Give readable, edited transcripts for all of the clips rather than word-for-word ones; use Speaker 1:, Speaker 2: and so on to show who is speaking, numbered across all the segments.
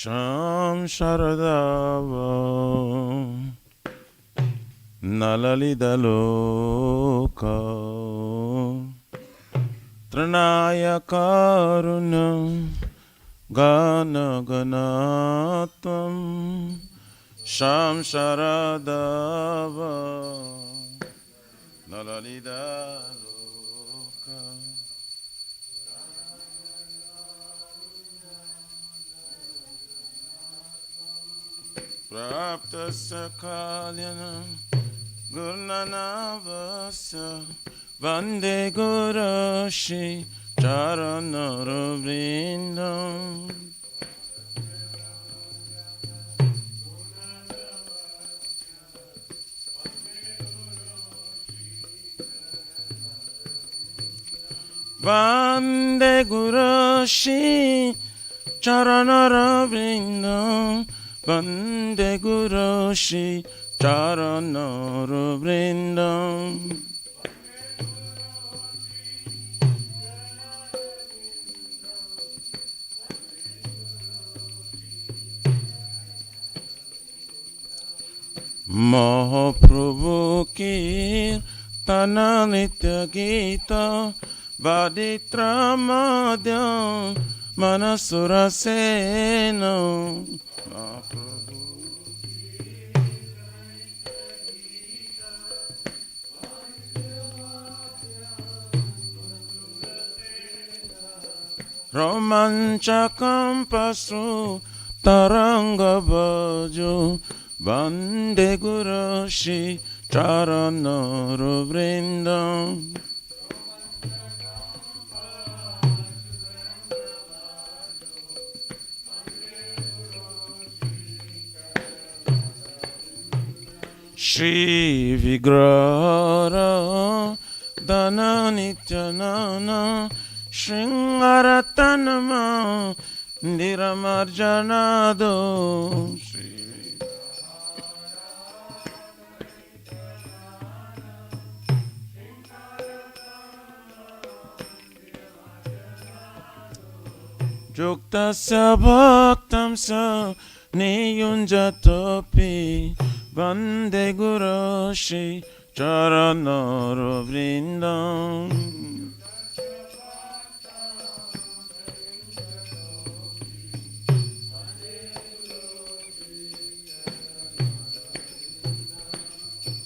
Speaker 1: Sham Sharadava Nalalidaloka Tranaya Karuna Gana Ganatam Sham Sharadava Nalalidaloka Prapta Sakalyana Gurnanavasa Vande Gurashi Charanaravrindam Vande Gurashi Charanaravrindam Vande Gurashi Charanaravrindam Mahaprabhu Kirtana Nitya Gita Vaditra Madhyam Manasura Sena Romanchakam Pasru Taranga Bhajo Vande Gurashi Charanaravrindam Shri Vigrara Dana Nityanana Shringaratanama Niramarjanado Juktasya Bhaktam Sa Niyunjatopi Vande Gurashi Charanaravrindam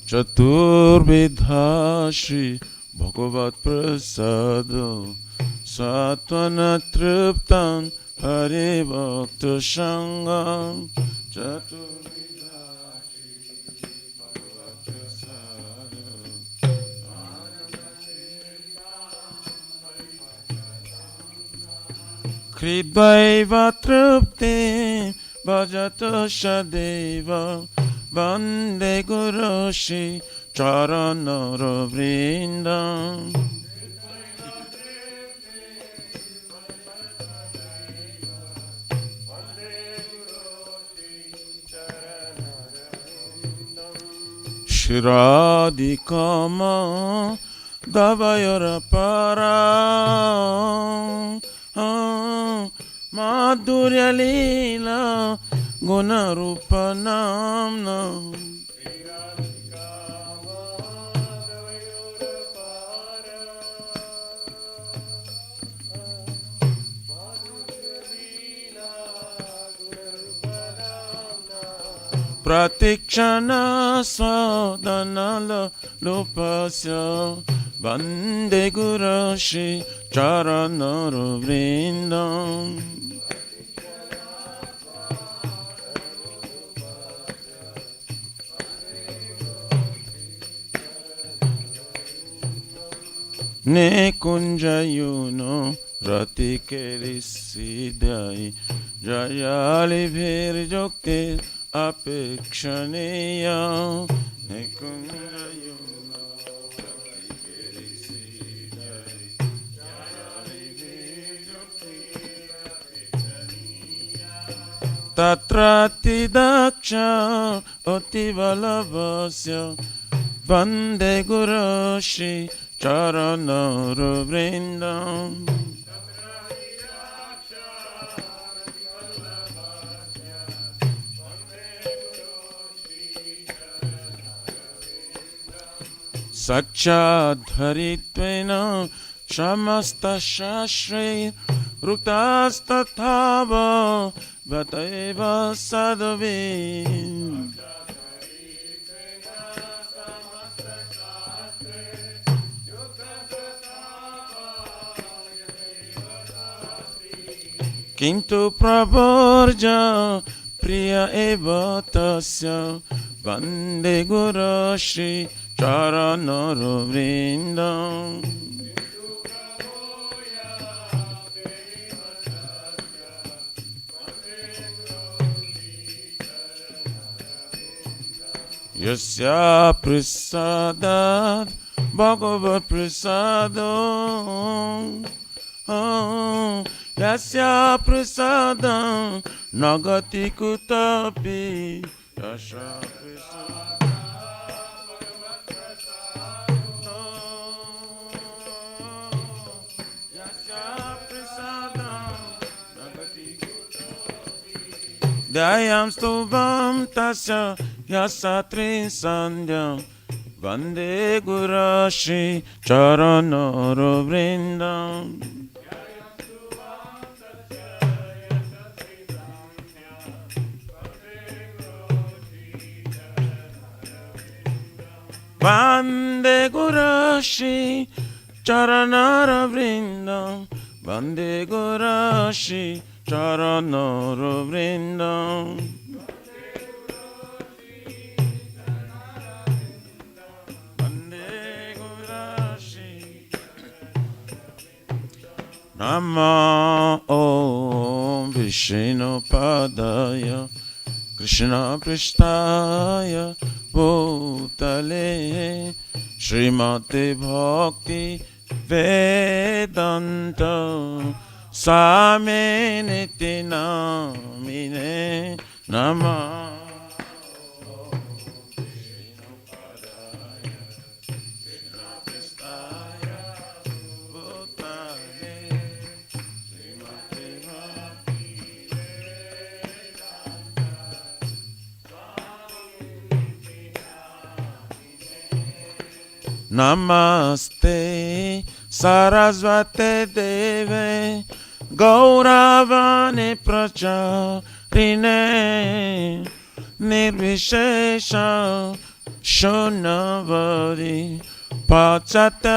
Speaker 1: Chaturvidha Shri Bhagavat Prasado Satvana Triptan Hari Bhakta Sangam Chaturvidha Shri Bhagavat Prasado Kridvaiva Tripti Bhajata Shadeva Vande Gurashi Charanaravrindam Shiradikama Davayara Para Madhurya Leela Gunarupa Namna Pratikshana Swadanala Lupasya Vande Gurashi Charanaravrindam Ne kunjayuno ratikerissidai Jayali Virjokti Apekshaniya Ne kunjayuno ratikerissidai Jayali Virjokti Apekshaniya Tatrati Daksha Otivalavasya Vande Gurashi Charanaravrindam साक्षाद्धरित्वेन समस्तशास्त्रे रुक्तास्तथाव बतैव साधवे किन्तु प्रवर्ज प्रिय एव तस्य वन्दे गुरुश्री चरणरविन्दम् यस्या प्रसादात् भगवत्प्रसादो यस्या प्रसादं न गति कुतपि यस्या दयां स्तुवां तस्य यशत्रिसन्ध्यं वन्दे गुरुश्री चरणरविन्दम् वन्दे गुरुश्री चरणरविन्दम् वन्दे गुरुश्री चरणरविन्दम् वन्दे गुरुश्री नमो ॐ विष्णुपदाय कृष्णपृष्ठाय भूतले श्रीमते भक्ति वेदान्त स्वामिनिति नामिने नमः नमस्ते सरस्वते देवे गौरवाणी प्रचारिणे निर्विशेष शून्यवादी पाश्चात्यदेशतारिणे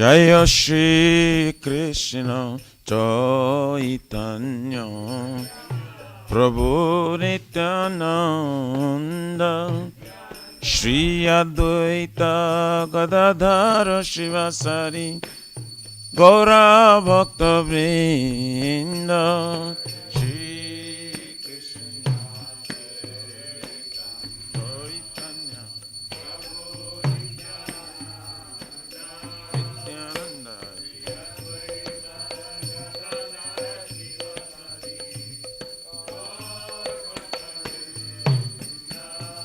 Speaker 1: जय श्री कृष्ण चैतन्य प्रभु नित्यानंद श्री अद्वैत गदाधर शिवासारि गौरा भक्त वृंद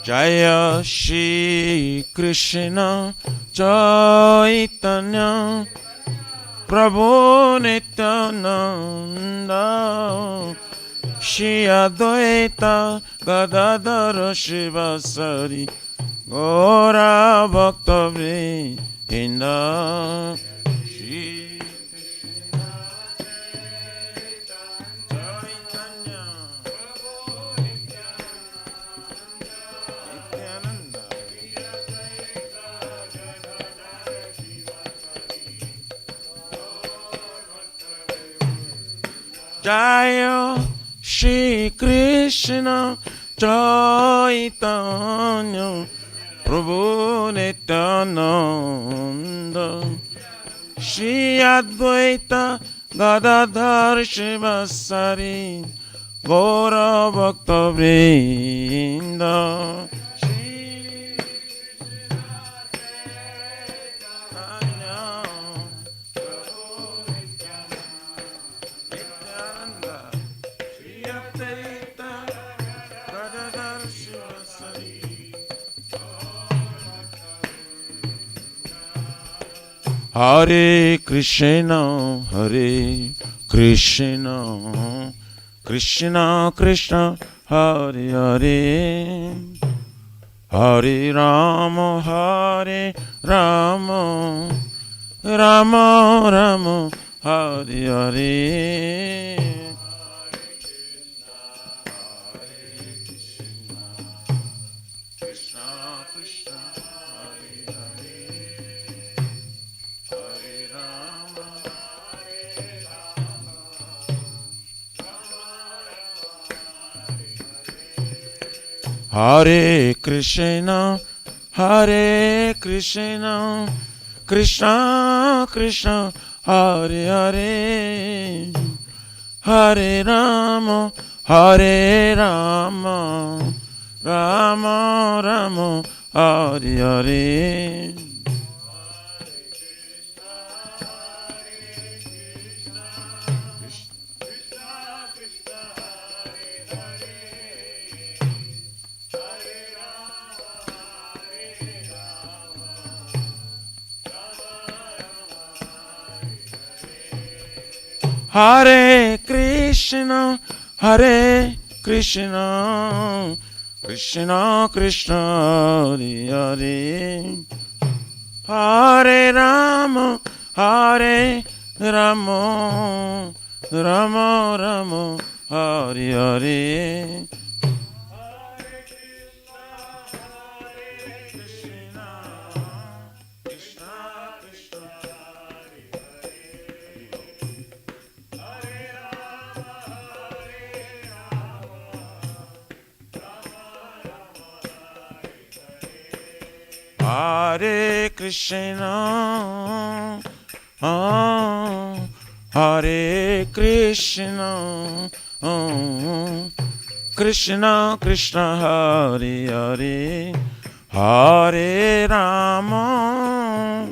Speaker 1: जय श्री कृष्ण चैतन्य प्रभु नित्यानंद श्री अद्वैत गदाधर शिवासारि गौरा भक्त वृंद जय श्री कृष्ण चैतन्य प्रभु नित्यानंद श्री अद्वैत गदाधर शिवासारि गौर भक्त वृंद Hare Krishna, Hare Krishna, Krishna Krishna, Hare Hare, Hare Rama, Hare Rama, Rama Rama, Hare Hare. Hare Krishna, Hare Krishna, Krishna Krishna, Hare Hare, Hare Rama, Hare Rama, Rama Rama, Hare Hare. Hare Krishna, Hare Krishna, Krishna Krishna, Hare Hare, Hare Rama, Hare Rama, Rama Rama, Hare Hare. Hare Krishna, Hare Krishna, Krishna Krishna, Hare Hare, Hare Rama,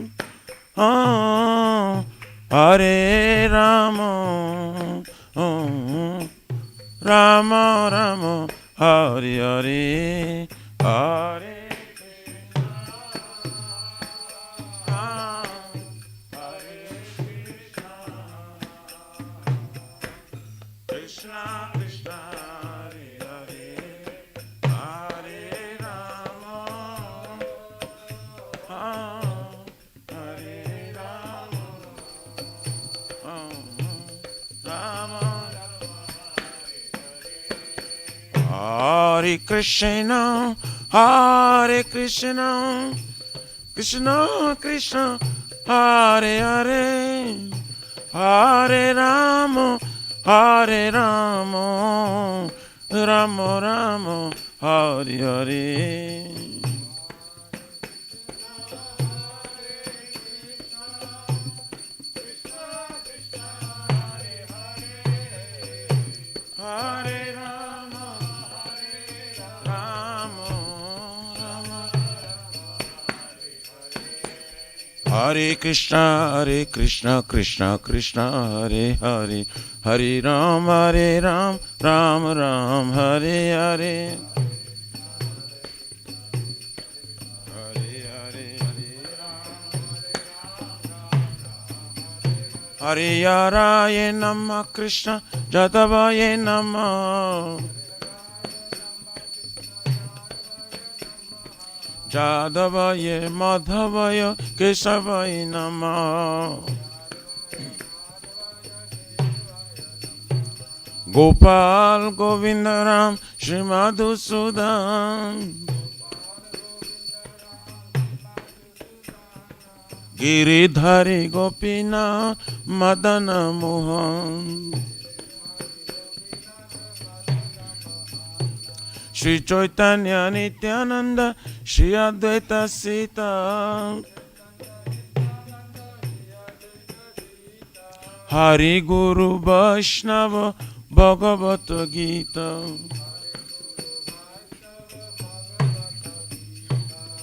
Speaker 1: Hare Rama, Rama Rama, Hare Hare, Hare Krishna Krishna, Hare Hare, Hare Rama, Hare Rama, Rama. Hare Krishna, Hare Krishna, Krishna Krishna, Hare Hare, Hare Rama, Hare Rama, Rama Rama, Hare Hare. Hare Rama, Rama Rama. Hare Krishna, Krishna Krishna, Hare Hare, Hare Ram, Ram Ram, Hare Hare. Hare Yaraya Namah, Krishna Jadavaya Namah, Jadavaya Madhavaya Kesavaya Namah, Gopal Govindaram Shri Madhusudan, Giridhari Gopinath Madana Mohan, Shri Chaitanya Nityananda Shri Advaita Sita, Hari Guru Vaishnava Bhagavata Gita,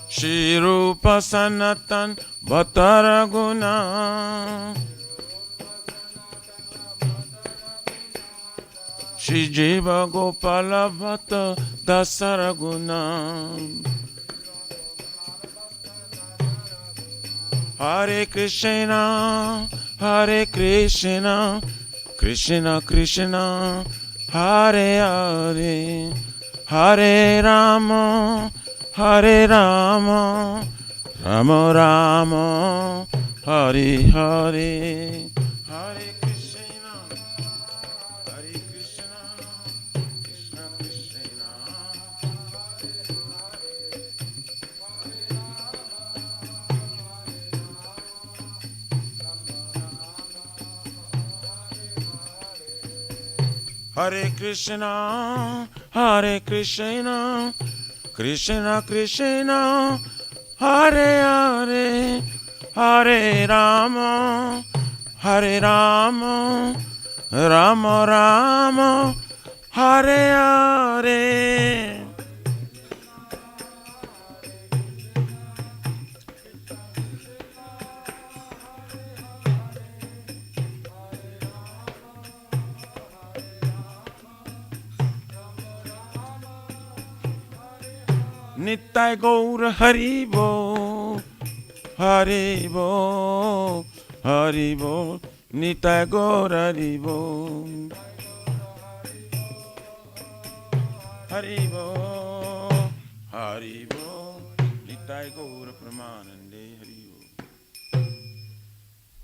Speaker 1: Shri Rupa Sanatan Bhattaraguna, Shri Jiva Gopala Bhatta Dasaraguna, Hare Krishna, Hare Krishna, Krishna Krishna, Hare Hare, Hare Rama, Hare Rama, Rama Rama, Hare Hare, Hare Krishna, Hare Krishna, Krishna Krishna. Hare Krishna, Hare Krishna, Krishna Krishna, Hare Hare, Hare Rama, Hare Rama, Rama Rama, Hare Hare. Nittai Gaur Hari Bo, Hari Bo, Hari Bo, Nittai Gaur Hari Bo, Hari Bo, Hari Bo, Nittai Gaur Pramanande Hari Bo.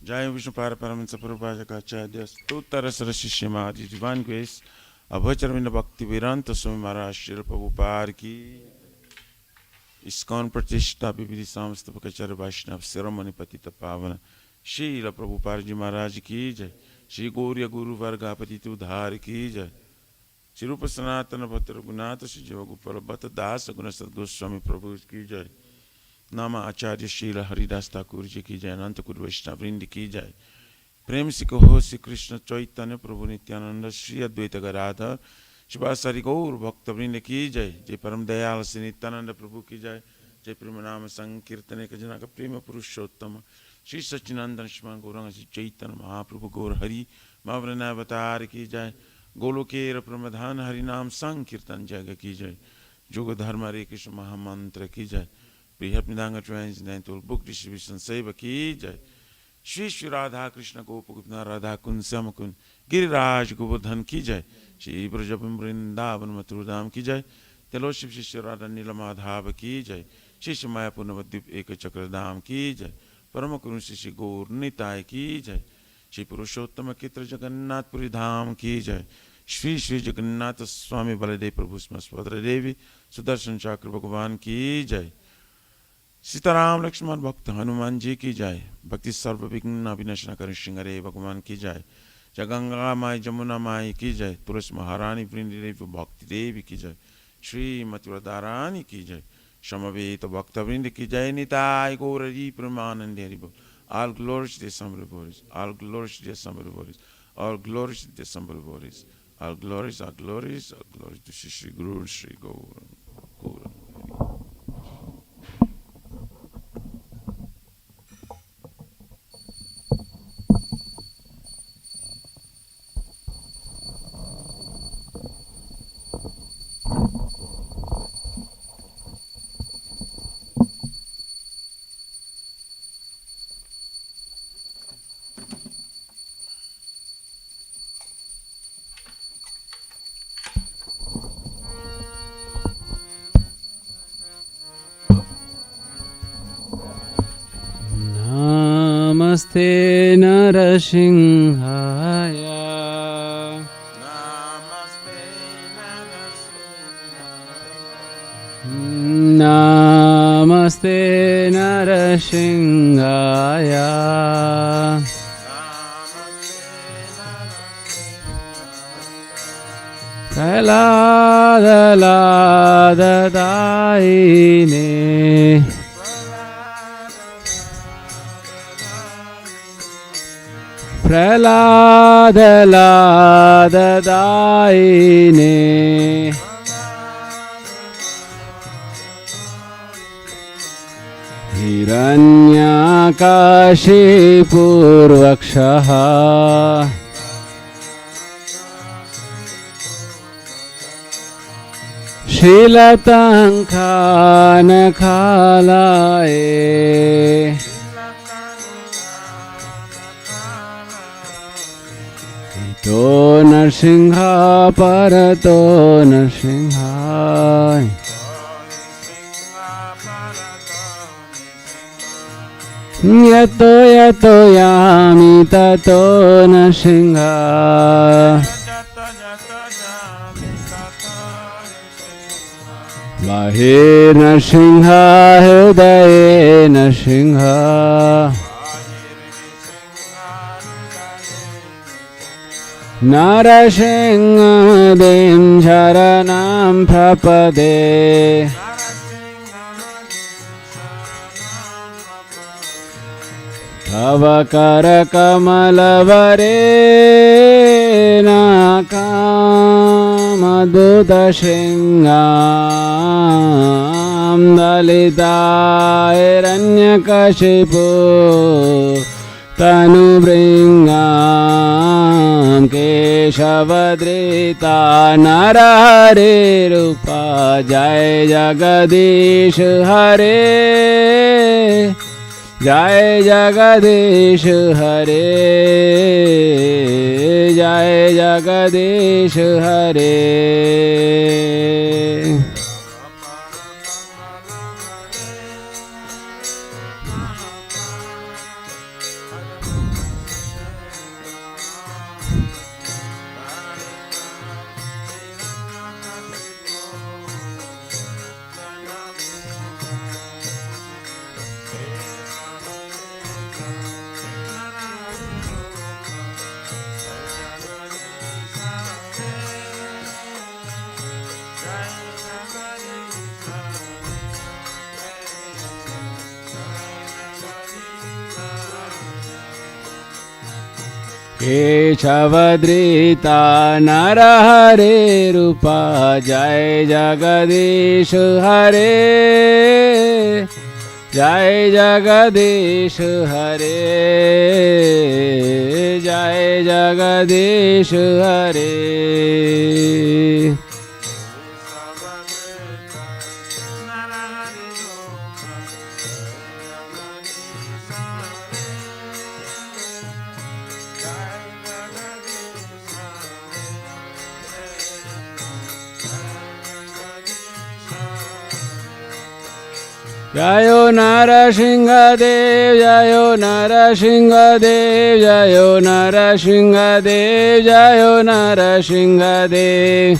Speaker 1: Jai Vishnu Paraparamhansa Prabhupada Acharya Stotara Sarasishya Mahadi Divine Grace Abhacharvinda Bhakti Vedanta Swami Maharaj Srila Prabhupada Ki ISKCON Pratishta Bibidi Samstapakacharya Vaishnava Siromani Patita Pavana Srila Prabhupada Ji Maharaj Ki Jai Shri Gauriya Guru Varga Patita Udhar Ki Jai Shri Rupa Sanatana Bhattara Gunata Shri Jiva Gopala Bhatta Dasa Gunasat Goswami Prabhu Ki Jai Nama Acharya Srila Haridas Thakur Ji Ki Jai Ananta Kuru Vaishnava Vrindi Ki Jai Prem Si Kaho Si Krishna Chaitanya Prabhu Nityananda Shri Advaita Gadadhar Shivasari Gaur Bhakta Vrinda Ki Jai Jai Param Dayal Sri Nityananda Prabhu Ki Jai Jai Prema Nama Sankirtane Kajanaka Prema Purushottama Shri Sachinandana Shriman Gauranga Shri Chaitanya Mahaprabhu Gaur Hari Mavrana Avatar Ki Jai Golokera Pramadhan Hari Nam Sankirtan Jaga Ki Jai Yoga Dharma Hare Krishna Mahamantra Ki Jai Prihat Midanga Transcendental Book Distribution Seva Ki Jai Shri Shri Radha Krishna Gopagopina Radha Kun Samakun Giriraj Govardhan Ki Jai Shri Brajabam Vrindavan Mathurudam Ki Jai Teloship Shri Shri Radha Nilamadhava Ki Jai Shri Shri Mayapur Navadvip Eka Chakradam Ki Jai Paramakurun Shri Shri Gaur Nitai Ki Jai Shri Purushottama Kitra Jagannath Puri Dham Ki Jai Shri Shri Jagannath Swami Baladev Prabhu Smaspadra Devi Sudarshan Chakra Bhagavan Ki Jai Sitaram Lakshman भक्त हनुमान जी की जय भक्ति सर्व विघ्न विनाशना कर श्रृंगारे भगवान की जय जय गंगा माई जमुना माई की जय तुलसी महारानी वृंदी देवी भक्ति देवी की जय श्री मथुरा रानी की जय समवेत भक्त वृंद की जय निताय गौरी परमानंद हरि बोल all glories to the Assembly Boris, all glories to the Assembly Boris, all glories to the Assembly Boris, all glories, all glories, all glories to Shri Guru Shri Gaura.
Speaker 2: Namaste Narasiଂhaya Namaste Narasiଂhaya Praladadaine Praladadaine Hiranyakashipurvakshaha Shilatankanakhalaye तो नरसिंहा परतो नरसिंहा यतो यतो यामि ततो नरसिंहा बहिर्नरसिंहा हृदये नरसिंहा नरसिंहदें शरणं प्रपदे तव करकमलवरेण कामदूतशृङ्गां दलिताहिरण्यकशिपो तनुभृङ्गां केशवधृता नरहरिरूपा जय जगदीश हरे जय जगदीश हरे जय जगदीश हरे केशवधृता नरहरिरूपा जय जगदीश हरे जय जगदीश हरे जय जगदीश हरे जयो नरसिंहदेव जयो नरसिंहदेव जयो नरसिंहदेव जयो नरसिंहदेव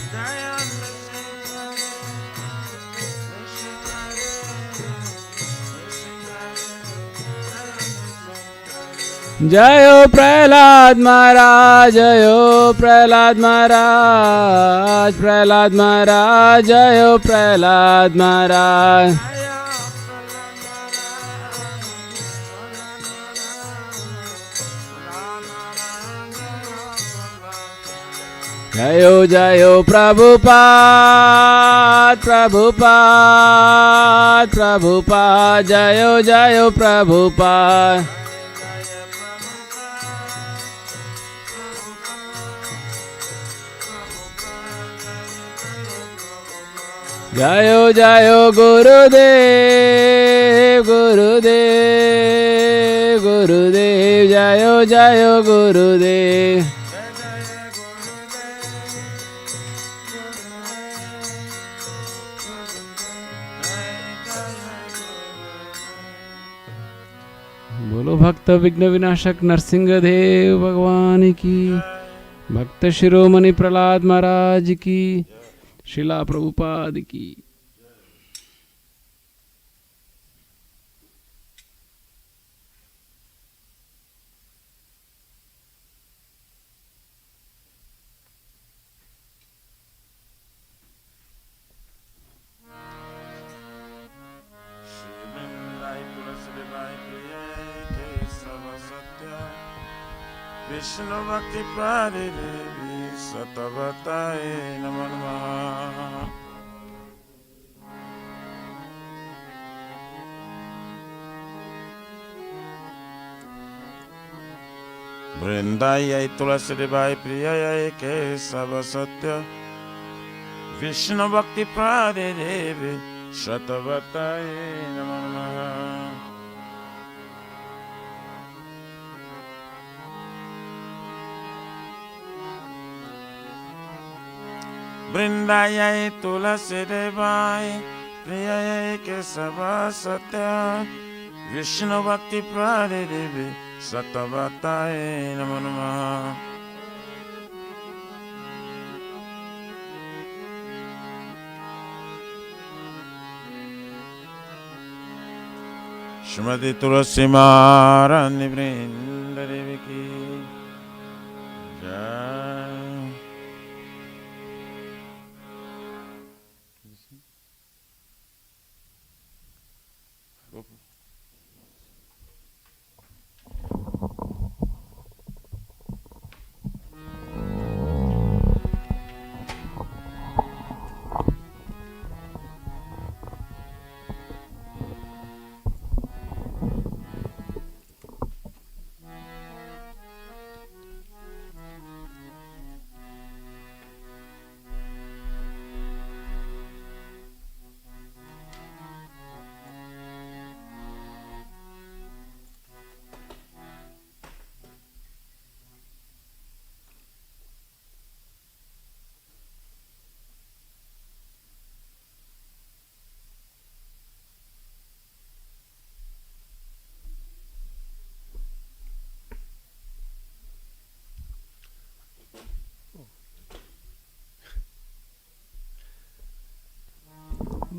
Speaker 2: जयो प्रहलाद महाराज जयो प्रहलाद महाराज प्रहलाद महाराज जयो प्रहलाद महाराज जयो जयो प्रभुपाद प्रभुपाद प्रभुपाद जयो जयो प्रभुपाद जयो जयो गुरुदेव गुरुदेव गुरुदेव जयो जयो गुरुदेव बोलो भक्त विघ्न विनाशक नरसिंहदेव भगवान की, भक्त शिरोमणि प्रहलाद महाराज की, शिला प्रभुपाद की।
Speaker 1: विष्णु भक्ति पारे देवी सतवताय नमो नमः। वृंदाय तुलसी देवाय प्रियाय केशव सत्य विष्णु भक्ति पारे देवी सतवताय नमो नमः। वृंदायै तुलसी देवाय प्रियायै केशव सत्य विष्णु भक्ति प्रदे देवी सतभक्ताय नमो नमः। श्रीमती तुलसी महारानी वृंद देवी की जय।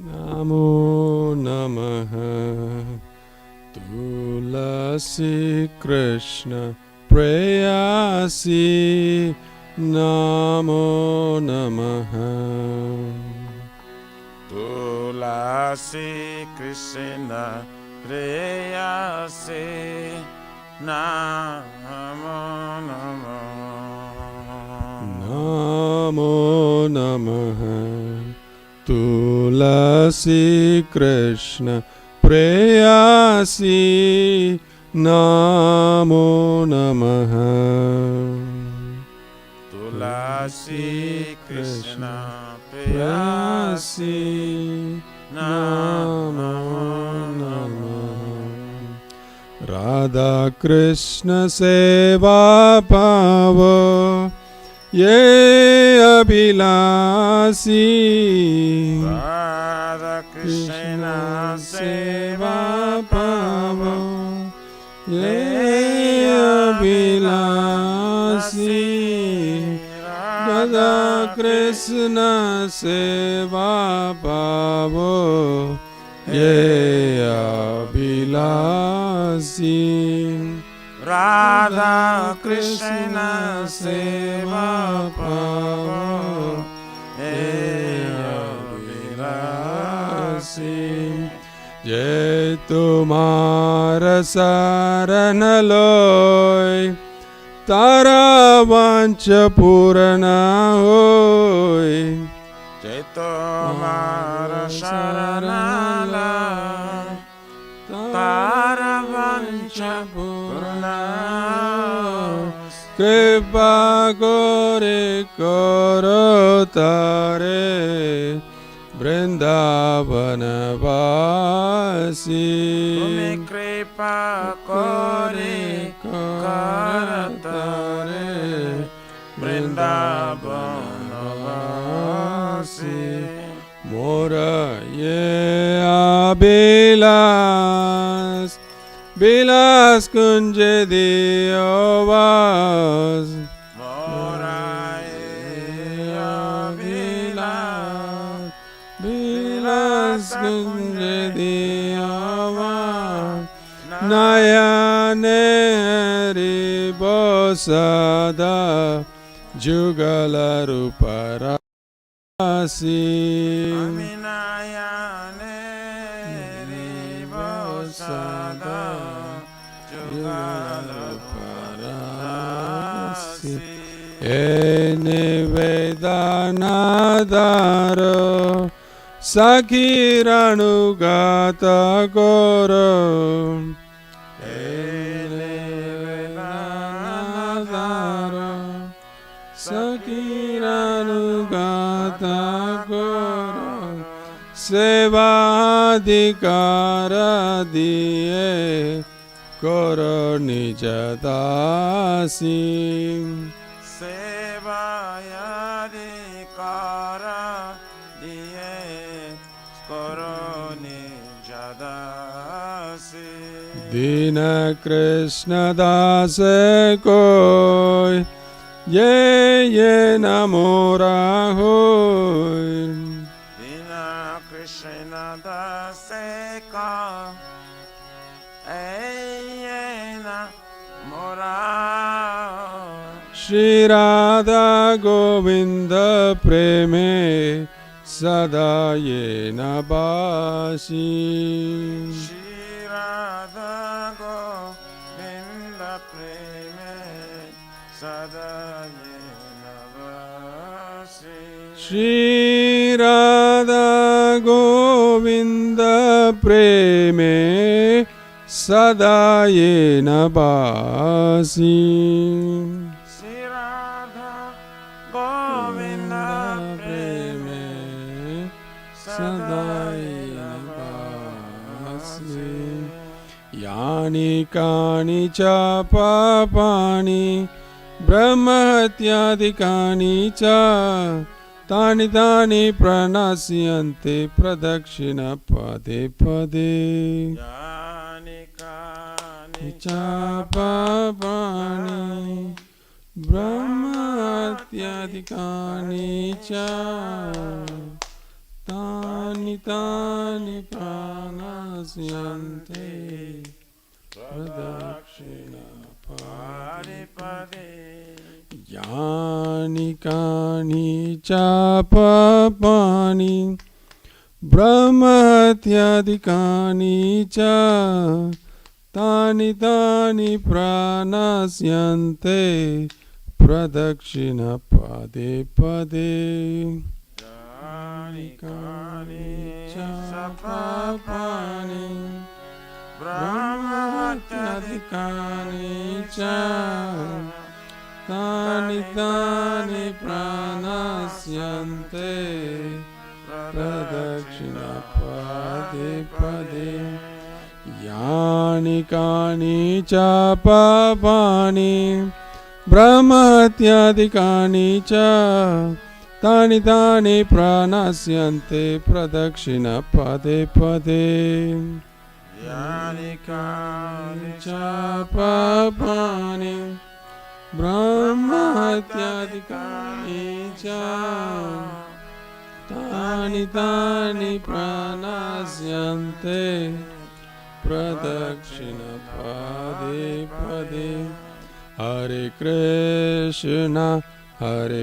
Speaker 3: Namo Namaha Tulasi Krishna Prayasi Namo Namaha
Speaker 1: Tulasi Krishna Prayasi Namo Namo
Speaker 3: Namo Namaha Tulasi Krishna Prayasi Namo Namaha
Speaker 1: Tulasi Krishna
Speaker 3: Prayasi Namo Namaha Radha Krishna Seva Pavo Ye Abhilasi
Speaker 1: Radha Krishna Seva
Speaker 3: Pavo Ye Abhilasi Radha Krishna Seva Pavo Ye Abhilasi
Speaker 1: Radha Krishna Seva Pavo Abhilasi
Speaker 3: Jai Tumara Saranaloy Tara Vancha Purana Hoy
Speaker 1: Jai Tumara Saranala Tara Vancha Purana
Speaker 3: Kripa Kore Koro Tare Vrindavana Vasi
Speaker 1: Tumi Kripa Kore Karatare Vrindavana Vasi
Speaker 3: Mora Ye Abhilas Bilas Kunje Diovas
Speaker 1: Moraye Abhilas
Speaker 3: Bilas Kunje Diovas Nayane Ribosada Jugala Ruparasi
Speaker 1: Aminayane Ribosada Jugala Ruparasi
Speaker 3: Ene Vedanadaro Sakiranugata Goro Ene Vedanadaro Sakiranugata Goro Sevadikara Diye Goro Nijadasi
Speaker 1: Sevayadi kara diye korone jada se
Speaker 3: दीन कृष्ण दास कोय ये नमोरा होय
Speaker 1: Dina Krishna dase ka ayena mora
Speaker 3: Shri Radha Govind प्रेमे सदा ये नबासी
Speaker 1: Shri Radha Govinda Preme Sadaya Navasi
Speaker 3: Shri Radha Govind प्रेमे सदा ये नबासी
Speaker 1: Shri Radha Govinda Preme
Speaker 3: सदाई नभासि यानि कानि च पापानि ब्रह्महत्यादिकानि च तानि तानि प्रणश्यन्ते प्रदक्षिण पदे पदे
Speaker 1: Yani Kani
Speaker 3: च पापानि ब्रह्महत्यादिकानि च तानि तानि प्राणस्यन्ते प्रदक्षिणा
Speaker 1: Pade Pade
Speaker 3: यानि कानि च पापानि ब्रह्महत्यादिकानि च तानि तानि प्राणस्यन्ते प्रदक्षिणा पदे पदे
Speaker 1: Yani Kani
Speaker 3: च पापानि ब्रह्महत्यादिकानि च तानि तानि प्राणस्यन्ते प्रदक्षिणा पदे पदे यानि कानि च पापानि ब्रह्महत्यादिकानि च तानि तानि प्राणस्यन्ते प्रदक्षिणा पदे पदे
Speaker 1: Yani Kani
Speaker 3: च पापानि ब्रह्महत्यादिकानि च तानि तानि प्राणस्यन्ते प्रदक्षिणा पदे पदे हरे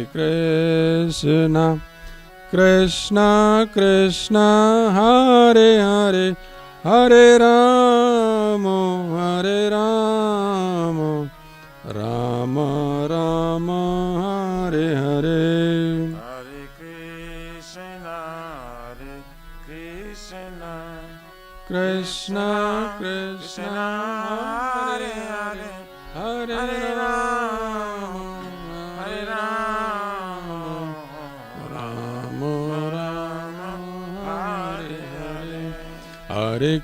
Speaker 3: Krishna Krishna Krishna Hare Hare Hare Ram Ram Ram Hare Hare
Speaker 1: Hare Krishna
Speaker 3: Krishna Krishna Hare Hare Hare Ram Ram Ram Hare Hare Hare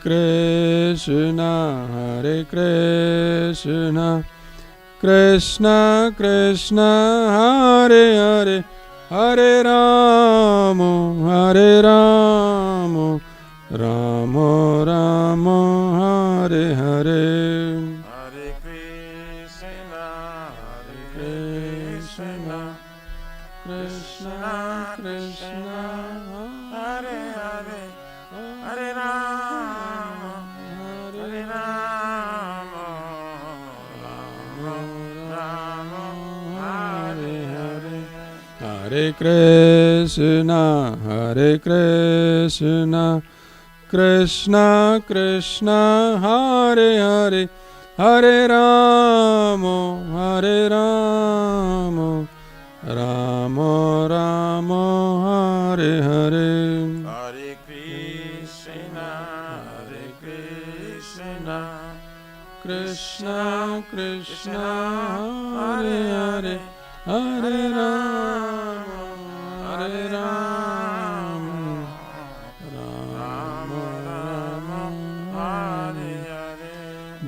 Speaker 3: Krishna Krishna Krishna Hare Hare Hare Ram Ram Ram Hare Hare
Speaker 1: Hare Krishna
Speaker 3: Krishna Krishna
Speaker 1: Hare Hare Hare Ram Hare Ram Ram Hare Hare
Speaker 3: हरे Krishna Krishna Krishna Hare Hare Hare Ram Ram Ram Hare Hare
Speaker 1: Hare Krishna
Speaker 3: Krishna Krishna Hare Hare Hare Ram Ram
Speaker 1: Hare Hare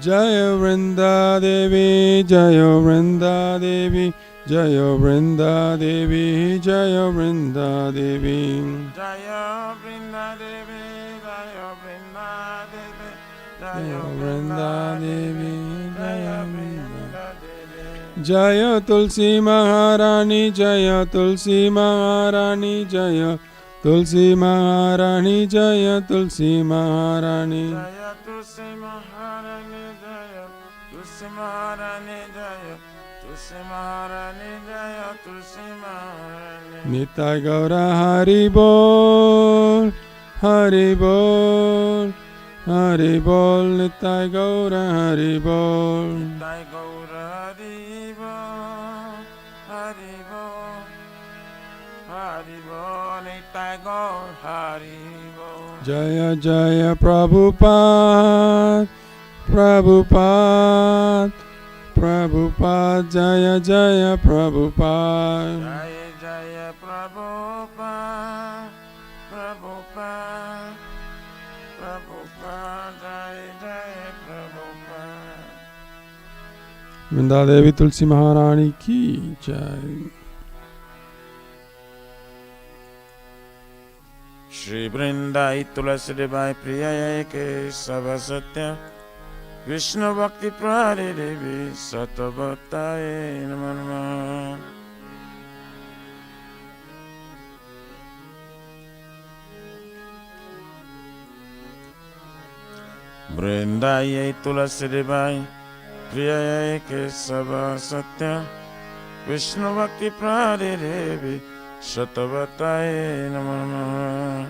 Speaker 3: जय वृंदा देवी जय Vrinda Devi Jayo Vrinda Devi, Jayo Vrinda Devi.
Speaker 1: Jaya Vrinda Devi, Jaya Vrinda Devi,
Speaker 3: Jaya Vrinda Devi, Jaya Vrinda
Speaker 1: Devi.
Speaker 3: Jaya Tulsi Maharani, Jaya Tulsi Maharani, Jaya Tulsi Maharani, Jaya Tulsi Maharani.
Speaker 1: Jaya Tulsi Maharani, Jaya Tulsi Maharani, Jaya Tulsi Maharani, Jaya Tulsi Maharani.
Speaker 3: Nitai Gaura Hari Bol, Hari Bol, Hari Bol, Nitai Gaura Hari Bol.
Speaker 1: Nitai Gaura Hari Bol, Hari Bol, Hari Bol, Nitai Gaura Hari Bol.
Speaker 3: Jaya Jaya Prabhupada, Prabhupada, Prabhupada, Jaya Jaya Prabhupada.
Speaker 1: Jaya Jaya Prabhupada, Prabhupada, Prabhupada, Jaya Jaya Prabhupada.
Speaker 3: Vrinda Devi Tulsi Maharani ki jai.
Speaker 1: Shri Vrindai Tulasi Devai Priyaya Ke Sava Satya Vishnu Bhakti Prade Devi Sattvattaye Namo Namo. Vrindai Tulasi Devai Priyaya Ke Sava Satya Vishnu Bhakti Prade Devi Sattvattaye Namo Namo.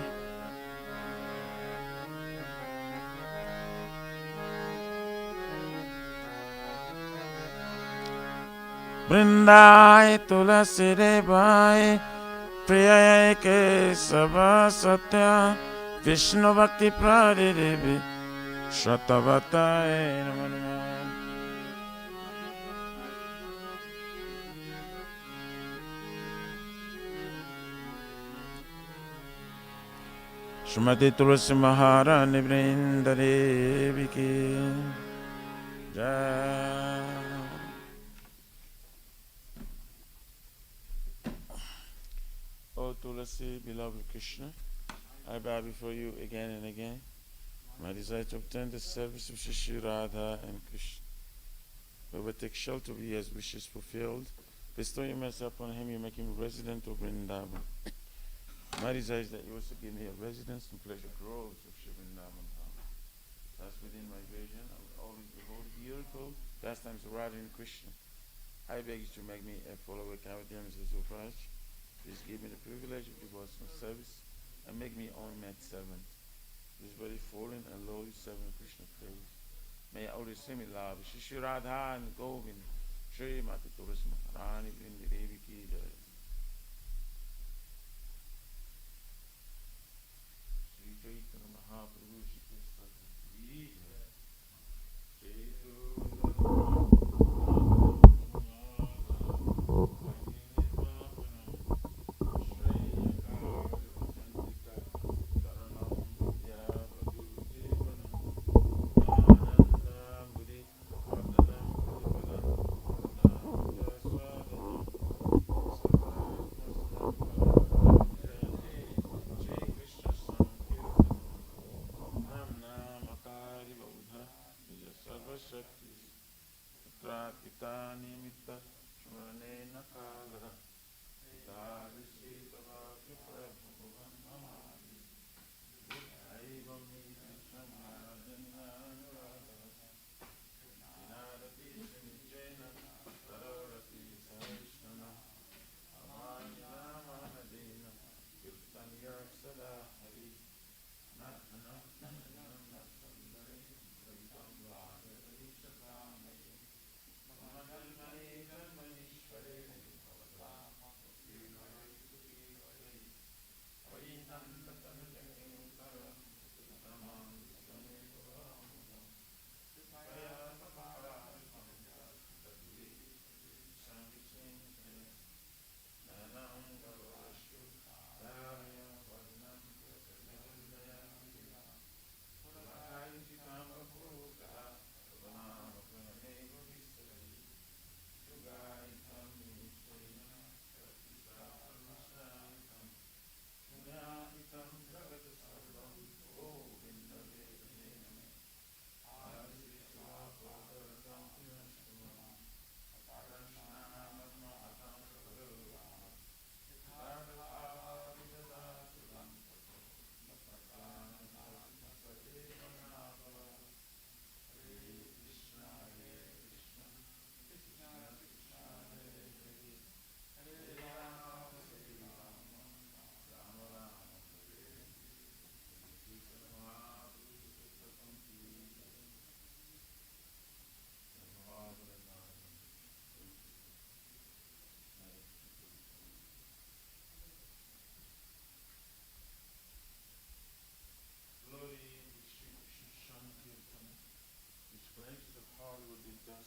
Speaker 1: Vrindai Tulasi Devai Priyaya Ke Sava Satya Vishnu Bhakti Prade Devi Sattvattaye Namo Namo. Srimati Tulasi Maharani Vrinda Devi Ki Jai. O Tulasi, beloved Krishna, I bow before you again and again. My desire to obtain the service of Shri Radha and Krishna. Whoever takes shelter of you has wishes fulfilled. Bestow your mercy upon him, you make him a resident of Vrindavan. My desire is that you also give me a residence and pleasure groves of Shri Vrindavan. Thus within my vision, I will always behold beautiful pastimes of Radha and Krishna. I beg you to make me a follower of Kavadhyam Zazuraj. Please give me the privilege of devotional service and make me on-mat servant. This very fallen and lowly servant of Krishna praise. May I always sing with love. Shri Radha and Govind. Shri Mati Tulasi Maharani Vrindi Devi Ki Jai. Shri Chaitanya Mahaprabhu Shri Krishna Ki Jai.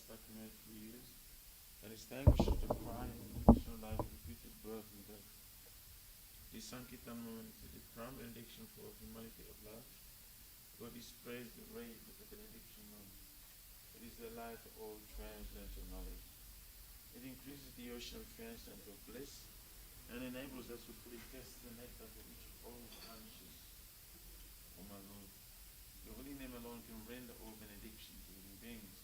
Speaker 1: documented for years that distinguishes the prime conditional life of repeated birth and death. This Sankirtan moment is the prime benediction for humanity of love. God is praised the rate of the benediction moment. It is the life of all transcendental knowledge. It increases the ocean of transcendental bliss and enables us to fully test the nectar for which all conscious. O my Lord, your holy name alone can render all benediction to living beings,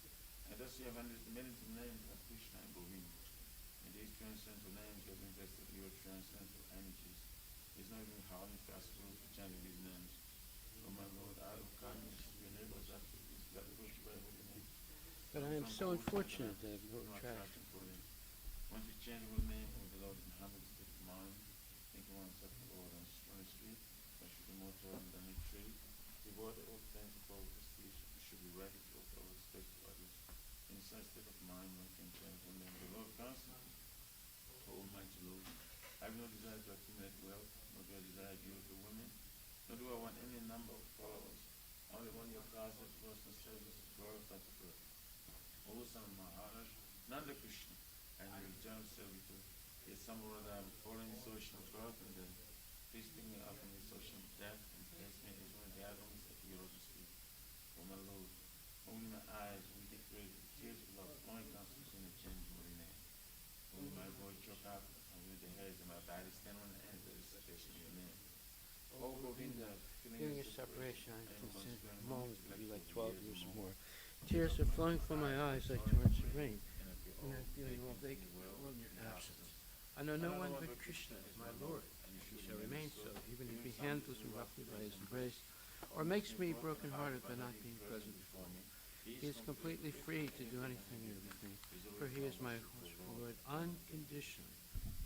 Speaker 1: and thus you have hundreds of millions of names of Krishna and Govinda. In these transcendental names you have invested your transcendental energies. It is not even hardly possible to chant these names. O my Lord, out of kindness you enable us to worship by holy name.
Speaker 4: But I am so unfortunate that I have no attraction.
Speaker 1: Once you chant your name of the Lord in humble state of mind, thinking oneself the Lord on the street, or should be more tall than a tree, reward all things of all prestige, you should be ready to offer all respect to others. In such state of mind, one can chant the name of the Lord constantly. O Almighty Lord, I have no desire to accumulate wealth, nor do I desire beautiful women, nor do I want any number of followers. Only one your closet, personal service, glorified to birth. O Son of Maharaj, Nanda Krishna, and your eternal servitor, yet some or other I am falling in this ocean of birth and death. Please pick me up in this ocean of death and place me as one of the atoms at your lotus feet. O my Lord, open my eyes, we declare the tears of love flowing constantly in the change of holy name. O my voice choke up, and with the hairs of my body stand on the ends of the recitation of your name. O Govinda,
Speaker 4: Feeling your separation, I am considered a moment to be like 12 years or more. Tears are flowing from my eyes like torrents of rain, and I'm feeling all vacant world in your absence. I know no one but Krishna is my Lord, and he shall remain so, even if he handles me roughly by his embrace, or makes me broken-hearted by not being present before me. He is completely free to do anything and everything, for he is my Lord unconditionally.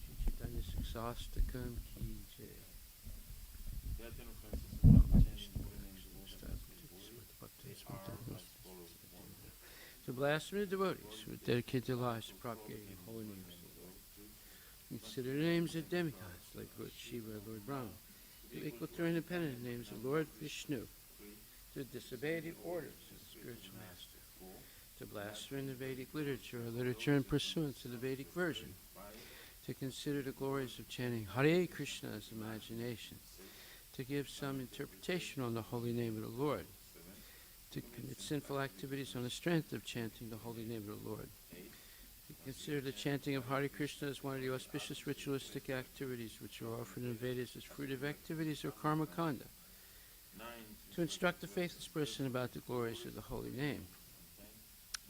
Speaker 4: Shri Chaitanya Saksastakam Ki Jai. To blasphemous devotees who dedicate their lives to propagating the holy names of the Lord. Consider the names of demigods like Lord Shiva, Lord Brahma, to equal to independent names of Lord Vishnu, to disobey the orders of the spiritual master, to blaspheme the Vedic literature or literature in pursuance of the Vedic version, to consider the glories of chanting Hare Krishna as imagination, to give some interpretation on the holy name of the Lord, to commit sinful activities on the strength of chanting the holy name of the Lord, to consider the chanting of Hare Krishna as one of the auspicious ritualistic activities which are offered in Vedas as fruitive activities or karma kanda, to instruct the faithless person about the glories of the holy name,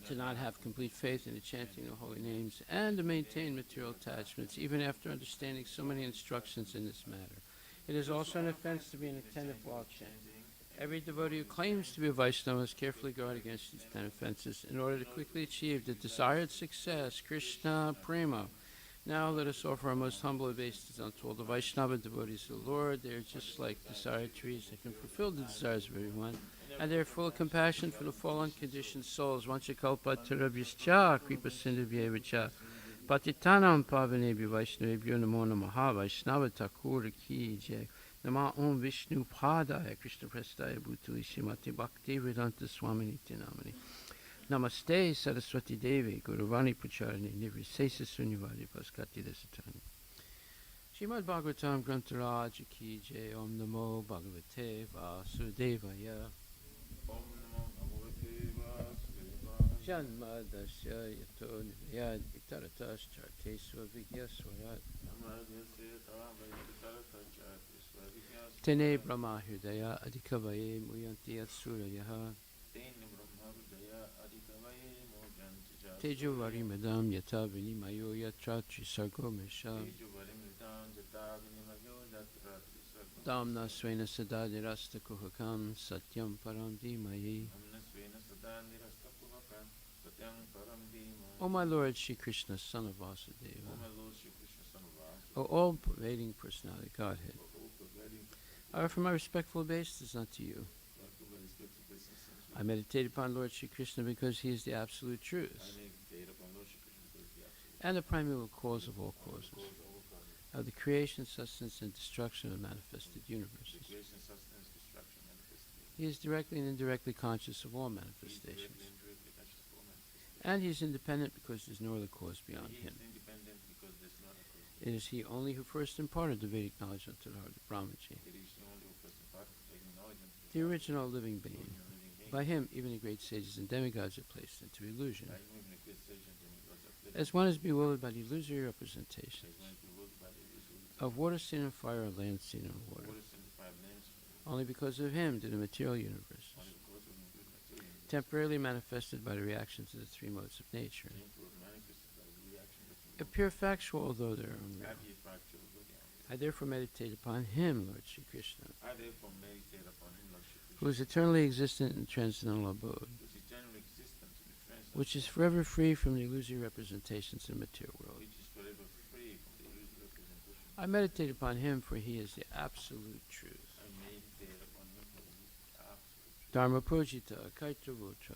Speaker 4: to not have complete faith in the chanting of holy names, and to maintain material attachments even after understanding so many instructions in this matter. It is also an offense to be an attentive while chanting. Every devotee who claims to be a Vaishnava must carefully guard against these 10 offenses in order to quickly achieve the desired success, Krishna Prema. Now let us offer our most humble obeisances unto all the Vaishnava devotees of the Lord. They are just like desired trees that can fulfill the desires of everyone, and they are full of compassion for the fallen conditioned souls. Vanchakalpatarabhyascha kripasindhubhyevacha patitanam pavanebhyo vaishnavebhyo namo namaha Vaishnava Thakur ki jai. Nama Om Vishnu Padaya Krishna Prestaya Bhutali Srimati Bhakti Vedanta Swami Nityanamani. Namaste Saraswati Devi Guruvani Pucharani Nirvisesa Sunyavadi Paskati Desatani. Srimad Bhagavatam Grantaraj Ki Jai. Om Namo Bhagavate Vasudevaya.
Speaker 1: Om Namo Bhagavate Vasudevaya.
Speaker 4: Janmadasya Yato Nivayad Vitaratas Chartesva Vigyaswarat. Tene Brahma Hridaya Adhikavaye Muyanti Atsurayaha. Tejo Varimadam Yata Vinimayo Yatra Trisargo Mesha. Damna Svena Sada Nirasta Kuhakam Satyam Param Dhimayi. O my Lord Shri Krishna, Son of Vasudeva, O all-pervading personality Godhead, I offer my respectful obeisances unto you. I meditate upon Lord Shri Krishna because he is the absolute truth and the primeval cause of all causes, of the creation, sustenance, and destruction of manifested universes. He is directly and indirectly conscious of all manifestations, And he is independent because there is no other cause beyond
Speaker 1: He
Speaker 4: him.
Speaker 1: is independent because there's no other cause.
Speaker 4: It is he only who first imparted the Vedic knowledge unto the heart of Brahmaji,
Speaker 1: It is the only first part of taking knowledge into
Speaker 4: the
Speaker 1: heart,
Speaker 4: original living
Speaker 1: the
Speaker 4: being.
Speaker 1: original living being.
Speaker 4: By him, even the great sages and demigods are placed into illusion.
Speaker 1: By him, even the great sage and demigods are placed
Speaker 4: As one is bewildered by the illusory representations
Speaker 1: as one is bewildered by the illusory
Speaker 4: of water seen in fire or land seen in water.
Speaker 1: waters and the five names,
Speaker 4: Only because of him did the material universe,
Speaker 1: only because of the good material universe,
Speaker 4: temporarily manifested by the reactions of the three modes of nature,
Speaker 1: temporarily manifested by the reaction of the
Speaker 4: appear factual although they are unreal.
Speaker 1: Have ye fractured with the
Speaker 4: I therefore meditate upon him, Lord Shri Krishna,
Speaker 1: I therefore meditate upon him, Lord Shri
Speaker 4: who
Speaker 1: Krishna,
Speaker 4: is eternally existent in transcendental abode,
Speaker 1: whose eternal existence in the transcendental,
Speaker 4: which is forever free from the illusory representations of the material world.
Speaker 1: which is forever free from the illusory representation.
Speaker 4: I meditate upon him, for he is the absolute truth.
Speaker 1: I meditate upon him for his absolute
Speaker 4: Dharma Pujita, Kaitravota,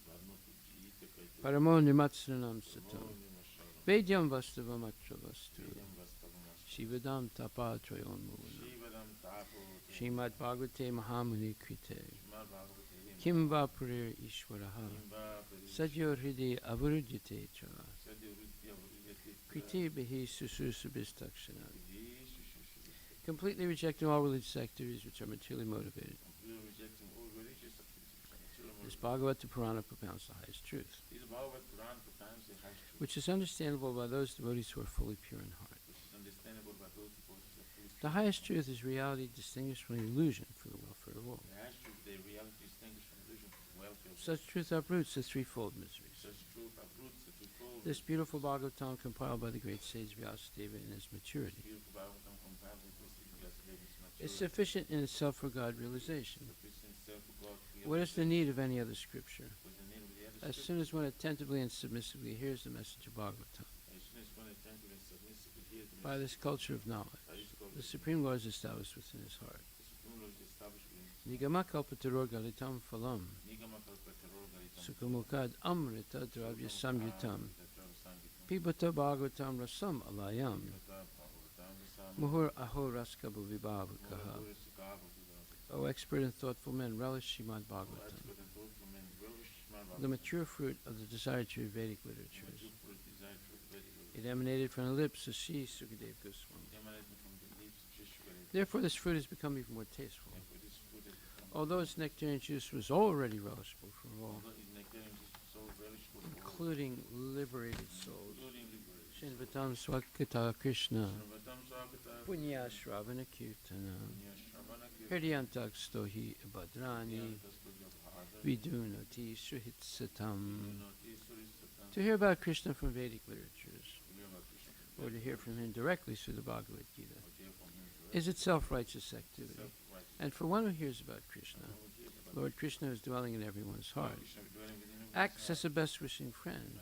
Speaker 1: Dharma Pujita Kaitya,
Speaker 4: Paramo Nimatsranam Satam,
Speaker 1: Paramo Nimasharam,
Speaker 4: Vedyam Vastavam Atravastu,
Speaker 1: Vedam Vastavamasta,
Speaker 4: Shivadam Tapatrayon Muna,
Speaker 1: Shivadam Tapo,
Speaker 4: Srimad Bhagavate Mahamuni Krite,
Speaker 1: Srimad Bhagavate,
Speaker 4: Kim Vapurir Ishwaraha,
Speaker 1: Kimba,
Speaker 4: Sadyo Hridi Avarujite Cha,
Speaker 1: Sadhu Vidya Vriyati,
Speaker 4: Kriti Bihi Susursubistakshanat.
Speaker 1: Vihi Shushushubhista,
Speaker 4: Completely rejecting all religious activities which are materially motivated.
Speaker 1: completely rejecting all religious activities which are material
Speaker 4: This
Speaker 1: motivated.
Speaker 4: Bhagavata Purana propounds the highest truth,
Speaker 1: This Bhagavad Puran propounds the highest truth,
Speaker 4: which is understandable by those devotees who are fully pure in heart.
Speaker 1: which is understandable by those devotees who are fully
Speaker 4: The highest truth is reality distinguished from illusion for the welfare of all.
Speaker 1: The highest truth, the reality distinguished from illusion from the welfare of
Speaker 4: Such truth uproots the threefold miseries.
Speaker 1: such truth uproots the twofold.
Speaker 4: This beautiful Bhagavatam compiled by the great sage Vyasadeva in his maturity
Speaker 1: Beautiful Bhagavatam compiled with this Vyasadeva's maturity.
Speaker 4: is sufficient in itself for God realization.
Speaker 1: Sufficient self for God
Speaker 4: What is the need of any other scripture?
Speaker 1: Was the need of the other
Speaker 4: As
Speaker 1: scripture?
Speaker 4: soon as one attentively and submissively hears the message of Bhagavatam,
Speaker 1: As soon as one attentive and submissively hears the
Speaker 4: by
Speaker 1: message
Speaker 4: this culture of knowledge,
Speaker 1: by this culture,
Speaker 4: the Supreme Lord is established within his heart.
Speaker 1: the Supreme Lord is established within his
Speaker 4: Nigama kalpataror galitam phalam,
Speaker 1: Nigama Kalpataror Galitam
Speaker 4: sukamukad amrita dravya samyutam,
Speaker 1: Samyutam
Speaker 4: pibata Bhagavatam rasam alayam,
Speaker 1: Pibata Bhagavatam Rasam
Speaker 4: muhur aho raskabu vibhavakaha.
Speaker 1: Muhur Sukava Vibhava.
Speaker 4: O expert and thoughtful men, relish Srimad
Speaker 1: O
Speaker 4: Bhagavatam,
Speaker 1: expert and thoughtful men, relish Srimad
Speaker 4: the
Speaker 1: Bhagavatam,
Speaker 4: mature fruit of the desired tree of Vedic
Speaker 1: the
Speaker 4: literatures.
Speaker 1: mature fruit desired fruit of Vedic
Speaker 4: It
Speaker 1: literature.
Speaker 4: emanated from the lips of Sri Sukadev Goswami.
Speaker 1: Emanating from the lips of Shishugare.
Speaker 4: Therefore, this fruit has become even more tasteful.
Speaker 1: Therefore, this fruit has become,
Speaker 4: Although its nectarian juice was already relishable for all,
Speaker 1: although its nectarian is so relishable for all,
Speaker 4: including liberated souls.
Speaker 1: including liberation.
Speaker 4: Shinvatam Swakata Krishna,
Speaker 1: Shanvatam Swakata,
Speaker 4: Punya Shravana Kirtana,
Speaker 1: Punya Shravana Kirtana,
Speaker 4: Hridyantak Stohi Bhadrani,
Speaker 1: Yanta Studio Bhadra,
Speaker 4: Vidunati Suhitsatam.
Speaker 1: Vidunati Surissatam,
Speaker 4: To hear about Krishna from Vedic literatures,
Speaker 1: Vilema Krishna,
Speaker 4: or to hear from him directly through the Bhagavad Gita,
Speaker 1: or to hear from him directly,
Speaker 4: is itself righteous activity.
Speaker 1: self-righteous.
Speaker 4: And for one who hears about Krishna,
Speaker 1: And who hears about
Speaker 4: Lord Krishna is dwelling in everyone's heart,
Speaker 1: Krishna dwelling within him,
Speaker 4: acts as a best wishing friend,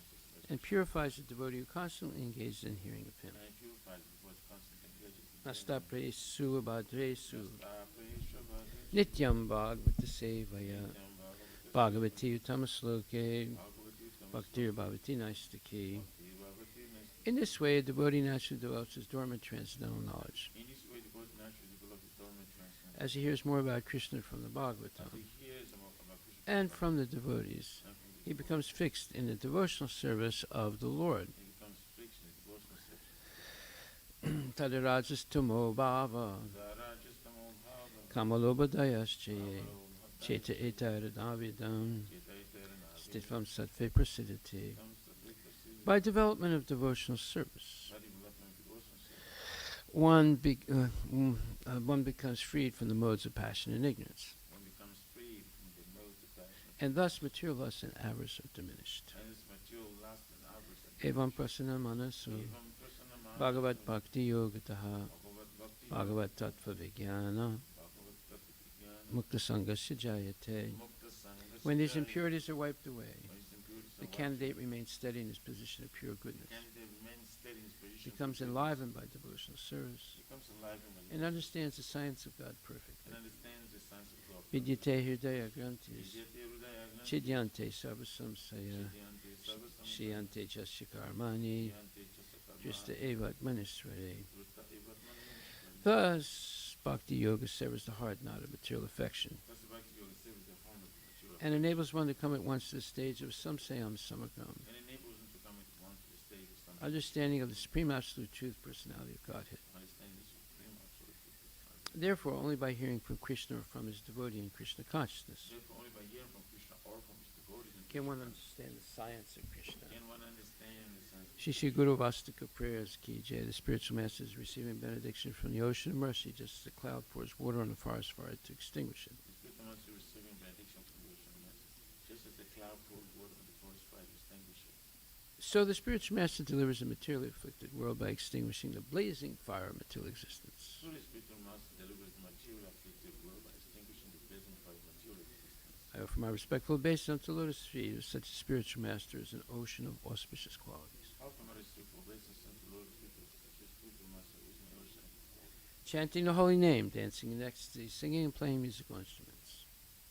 Speaker 4: and purifies the devotee who constantly engaged in hearing of him.
Speaker 1: and purifies the voice constantly engages in
Speaker 4: Nastapresu abhadresu
Speaker 1: Nastapresu
Speaker 4: nityam bhagavata sevaya bhagavati uttamasloke bhaktir bhavati naistaki. In this way, a devotee naturally develops his dormant transcendental knowledge.
Speaker 1: In this way, the devotee naturally develops his dormant transcendental.
Speaker 4: As he hears more about Krishna from the
Speaker 1: As
Speaker 4: Bhagavatam
Speaker 1: he hears about Krishna
Speaker 4: and from the devotees,
Speaker 1: and from
Speaker 4: he
Speaker 1: the
Speaker 4: becomes fixed in the devotional service of the Lord.
Speaker 1: he becomes fixed in his devotional service.
Speaker 4: Tadarajastumo bhava
Speaker 1: Dharajastamo bhava,
Speaker 4: kamalobhadayaschaye
Speaker 1: kamalobhava,
Speaker 4: cheta etayadanavidam
Speaker 1: chetaiterana,
Speaker 4: stitvam sattve prasidati.
Speaker 1: comes the frequency
Speaker 4: By development of devotional service,
Speaker 1: by development of devotional service.
Speaker 4: one becomes freed from the modes of passion and ignorance,
Speaker 1: One becomes freed from the modes of passion,
Speaker 4: and thus material lust and avarice are diminished.
Speaker 1: and its material lust and avarice.
Speaker 4: Evam prasana manasu
Speaker 1: Evam prasanama,
Speaker 4: bhagavat bhakti yogataha
Speaker 1: Bhagavat Bhakti,
Speaker 4: bhagavat tattva vijnana
Speaker 1: Bhagavat Tattva
Speaker 4: mukta sangasya jayate.
Speaker 1: Mukta Sangasya,
Speaker 4: When these impurities are wiped away,
Speaker 1: when these impurities are
Speaker 4: the
Speaker 1: wiped,
Speaker 4: candidate remains steady in his position of pure goodness,
Speaker 1: candidate remains steady in his position,
Speaker 4: becomes enlivened by devotional service,
Speaker 1: becomes alive
Speaker 4: and understands the science of God
Speaker 1: and
Speaker 4: perfectly.
Speaker 1: understands the science of God.
Speaker 4: Vidyate hridaya grantis,
Speaker 1: Vidyate hridaya gnana,
Speaker 4: chidyante sarvasamsaya,
Speaker 1: Chidyante sarvasam,
Speaker 4: shiyante jasya karmani,
Speaker 1: Chidyante chasakarma,
Speaker 4: drista evat manisvare.
Speaker 1: Druta evat manishvara.
Speaker 4: Thus, bhakti yoga severs the heart not of material affection,
Speaker 1: Thus the Bhakti Yoga serves the form of material
Speaker 4: and enables one to come at once to the stage of samsayam samagam,
Speaker 1: and enables him to come at once to the stage of some
Speaker 4: understanding of the Supreme Absolute Truth Personality of Godhead.
Speaker 1: understanding the supreme absolute truth.
Speaker 4: Therefore, only by hearing from Krishna or from his devotee in Krishna consciousness
Speaker 1: Therefore, only by hearing from Krishna or from his devotees in
Speaker 4: can one
Speaker 1: Krishna
Speaker 4: understand the science of Krishna.
Speaker 1: can one understand the sense of
Speaker 4: Shri Shri Guru Vastika prayers ki jai. The spiritual master is receiving benediction from the ocean of mercy, just as a cloud pours water on a forest fire to extinguish it.
Speaker 1: the spiritual master receiving benediction from the ocean of mercy, just as the cloud pours water on the forest fire to extinguish it.
Speaker 4: So the spiritual master delivers the materially afflicted world by extinguishing the blazing fire of material existence.
Speaker 1: So the spiritual master delivers the material afflicted world by extinguishing the blazing fire of material existence.
Speaker 4: I offer my respectful obeisance unto lotus feet of such a spiritual master as an ocean of auspicious qualities.
Speaker 1: How come I receive for blessings and the Lord because such a spiritual master is in the ocean?
Speaker 4: Chanting the holy name, dancing in ecstasy, singing and playing musical instruments.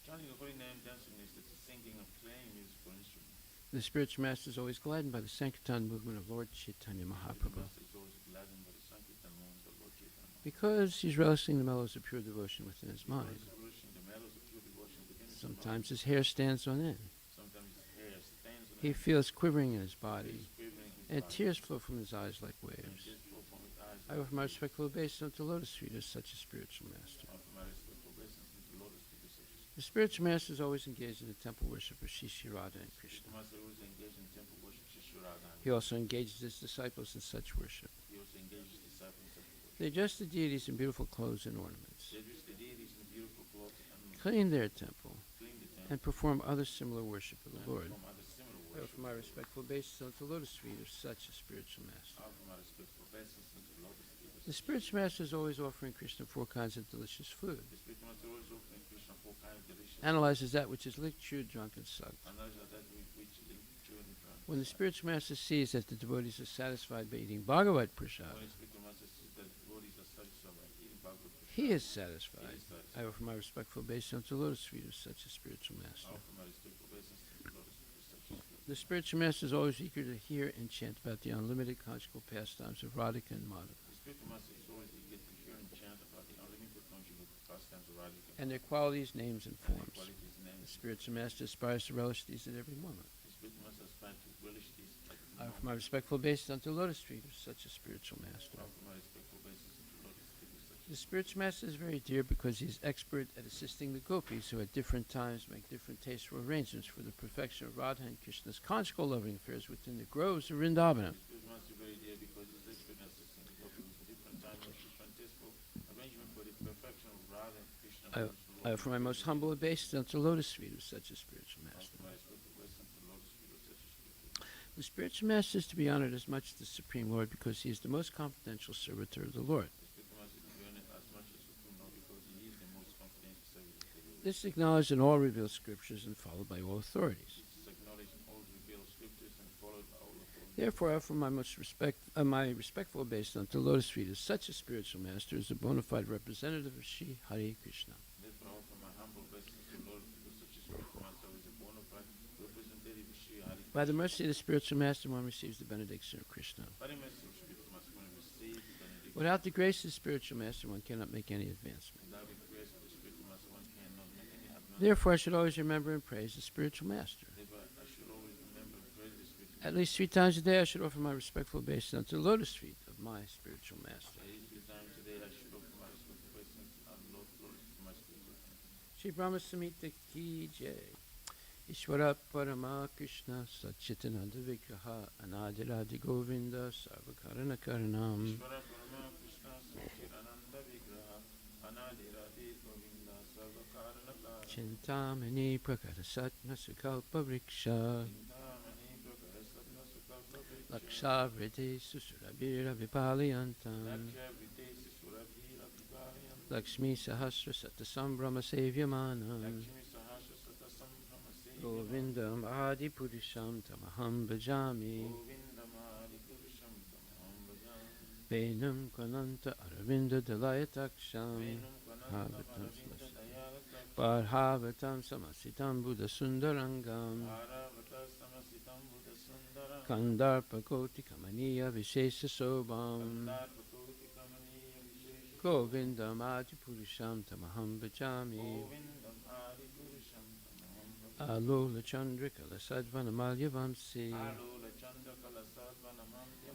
Speaker 1: Chanting the holy name, dancing is the singing and playing musical instruments.
Speaker 4: The spiritual master is always gladdened by the Sankirtan movement of Lord Chaitanya
Speaker 1: The
Speaker 4: Mahaprabhu.
Speaker 1: master is always gladdened by the Sankirtan movement of Lord Chaitanya.
Speaker 4: Because he's relishing the mellows of pure devotion within his mind.
Speaker 1: Because he's relishing the mellows of pure devotion within his
Speaker 4: Sometimes
Speaker 1: mind.
Speaker 4: his hair stands on end.
Speaker 1: Sometimes his hair stands on
Speaker 4: He
Speaker 1: end.
Speaker 4: feels quivering in his
Speaker 1: He
Speaker 4: body,
Speaker 1: feels quivering in his
Speaker 4: and
Speaker 1: body.
Speaker 4: tears flow from his eyes like
Speaker 1: And
Speaker 4: waves.
Speaker 1: tears flow from his eyes.
Speaker 4: I offer my respectful obeisance unto lotus feet as such a spiritual master.
Speaker 1: I offer my respectful blessings to the Lotus feet of such a
Speaker 4: The spiritual master is always engaged in the temple worship of Shri Shri Radha and Krishna.
Speaker 1: spiritual master who is engaged in temple worship, Shri Radha.
Speaker 4: He also engages his disciples in such worship.
Speaker 1: He also engages disciples in such worship.
Speaker 4: They dress the deities in beautiful clothes and ornaments,
Speaker 1: They dress the deities in beautiful clothes and
Speaker 4: clean their temple,
Speaker 1: clean the temple
Speaker 4: and perform other similar worship of the
Speaker 1: and
Speaker 4: Lord.
Speaker 1: perform other similar
Speaker 4: I
Speaker 1: worship.
Speaker 4: offer my respectful obeisance unto lotus feet of such a spiritual master.
Speaker 1: I offer my respectful blessings to the Lotus feet of
Speaker 4: The
Speaker 1: such a
Speaker 4: spiritual master is always offering Krishna 4 kinds of delicious food.
Speaker 1: The spiritual master always offering Krishna 4 kinds of delicious
Speaker 4: Analyzes that which is licked, chewed, drunk, and sucked.
Speaker 1: and those are that which link children from.
Speaker 4: When the spiritual master sees that the devotees are satisfied by eating Bhagavad
Speaker 1: When
Speaker 4: Prasad,
Speaker 1: the spiritual master sees that the devotees are satisfied by eating Bhagavad Prasad,
Speaker 4: he is
Speaker 1: he
Speaker 4: satisfied.
Speaker 1: is satisfied.
Speaker 4: I offer my respectful obeisance to lotus feet of such a spiritual
Speaker 1: I
Speaker 4: master.
Speaker 1: offer my respectful blessings to the Lotus feet of such a spiritual.
Speaker 4: The spiritual master is always eager to hear and chant about the unlimited conjugal pastimes of Radhika and Madhava,
Speaker 1: The spiritual master is always eager to hear and chant about the unlimited conjugal pastimes of Radhika
Speaker 4: and their qualities, names, and
Speaker 1: and their
Speaker 4: forms.
Speaker 1: qualities,
Speaker 4: The
Speaker 1: names.
Speaker 4: spiritual master aspires to relish these at every moment.
Speaker 1: The spiritual master aspires to relish these at the
Speaker 4: I offer
Speaker 1: moment.
Speaker 4: my respectful obeisance unto lotus feet of such a spiritual master.
Speaker 1: I offer my respectful blessings to the Lotus feet of such a.
Speaker 4: The spiritual master is very dear because he is expert at assisting the gopis who at different times make different tasteful arrangements for the perfection of Radha and Krishna's conjugal loving affairs within the groves of Vrindavana.
Speaker 1: The spiritual master is very dear because his expert in assisting the gopis with different times and different tasteful arrangement for the perfection of Radha and Krishna.
Speaker 4: I offer my most humble obeisance unto lotus feet of such a spiritual
Speaker 1: I
Speaker 4: master.
Speaker 1: offer my respectful blessings to the Lotus feet of such a spiritual.
Speaker 4: The spiritual master is to be honored as much as the Supreme Lord because he is the most confidential servitor of the Lord.
Speaker 1: The spiritual master is to be honored as much as Supreme Lord because he is the most confidential service of the Lord.
Speaker 4: This is acknowledged in all revealed scriptures and followed by all authorities.
Speaker 1: This is acknowledged in all revealed scriptures and followed by all authorities.
Speaker 4: Therefore, I offer my my respectful obeisance unto lotus feet as such a spiritual master as a bona fide representative of Sri Hare Krishna.
Speaker 1: Therefore, I offer my humble blessings to the Lord because such a spiritual master is a bona fide representative of Sri Hari.
Speaker 4: By the mercy of the spiritual master, one receives the benediction of Krishna.
Speaker 1: By the mercy of spiritual master, one receives the benediction.
Speaker 4: Without the grace of the spiritual master, one cannot make any advancement.
Speaker 1: Without the grace of the spiritual master, one cannot make any advance.
Speaker 4: Therefore, I should always remember and praise the spiritual master.
Speaker 1: Therefore, I should always remember and praise the spiritual
Speaker 4: At least 3 times a day, I should offer my respectful obeisance unto the lotus feet of my spiritual master.
Speaker 1: At least 3 times a day, I should offer my respectful blessings and Lord glory to my spiritual master.
Speaker 4: Shri Brahma Samhita Ki Jai. Ishvara Parama Krishna Satchitananda Vigraha Anadiradi Govinda Sarvakarana Karanam.
Speaker 1: Ishvara Parama Krishna Satchitananda Vigraha Anadiradi Govinda Sarvakarana Karanam.
Speaker 4: Chintamani Prakara Satna Sukalpa Vriksha
Speaker 1: Chintamani Prakara Satna Sukalpa Vriksha.
Speaker 4: Lakshavriti Susurabhira Vipaliyantam
Speaker 1: Lakshya Vritesi Surabhira Vipaliyam.
Speaker 4: Lakshmi Sahasra Satasambrahma Sevyamanam
Speaker 1: Lakshmi Sahasra Satasam Brahmasena.
Speaker 4: Govindam Adi Purisham Tamaham Bhajami
Speaker 1: Govindamadi Purusham Tamaham Bhajami.
Speaker 4: Venam Kananta Aravinda Dalayataksham
Speaker 1: Venum Kanantam
Speaker 4: Havatam
Speaker 1: Aravinda Dayalataksham.
Speaker 4: Parhavatam Samasitam Buddha Sundarangam
Speaker 1: Bharavata Samasitam Buddha Sundaram.
Speaker 4: Kandarpa Koti Kamaniya Vishesha Sobam
Speaker 1: Kandarpakoti Kamaniya Vishesha.
Speaker 4: Govindam Adi Purisham Tamaham Bhajami
Speaker 1: Govindam Adi Purusham Tamaham Bhajami.
Speaker 4: Alola Chandrikala Sadvanamalyavamsi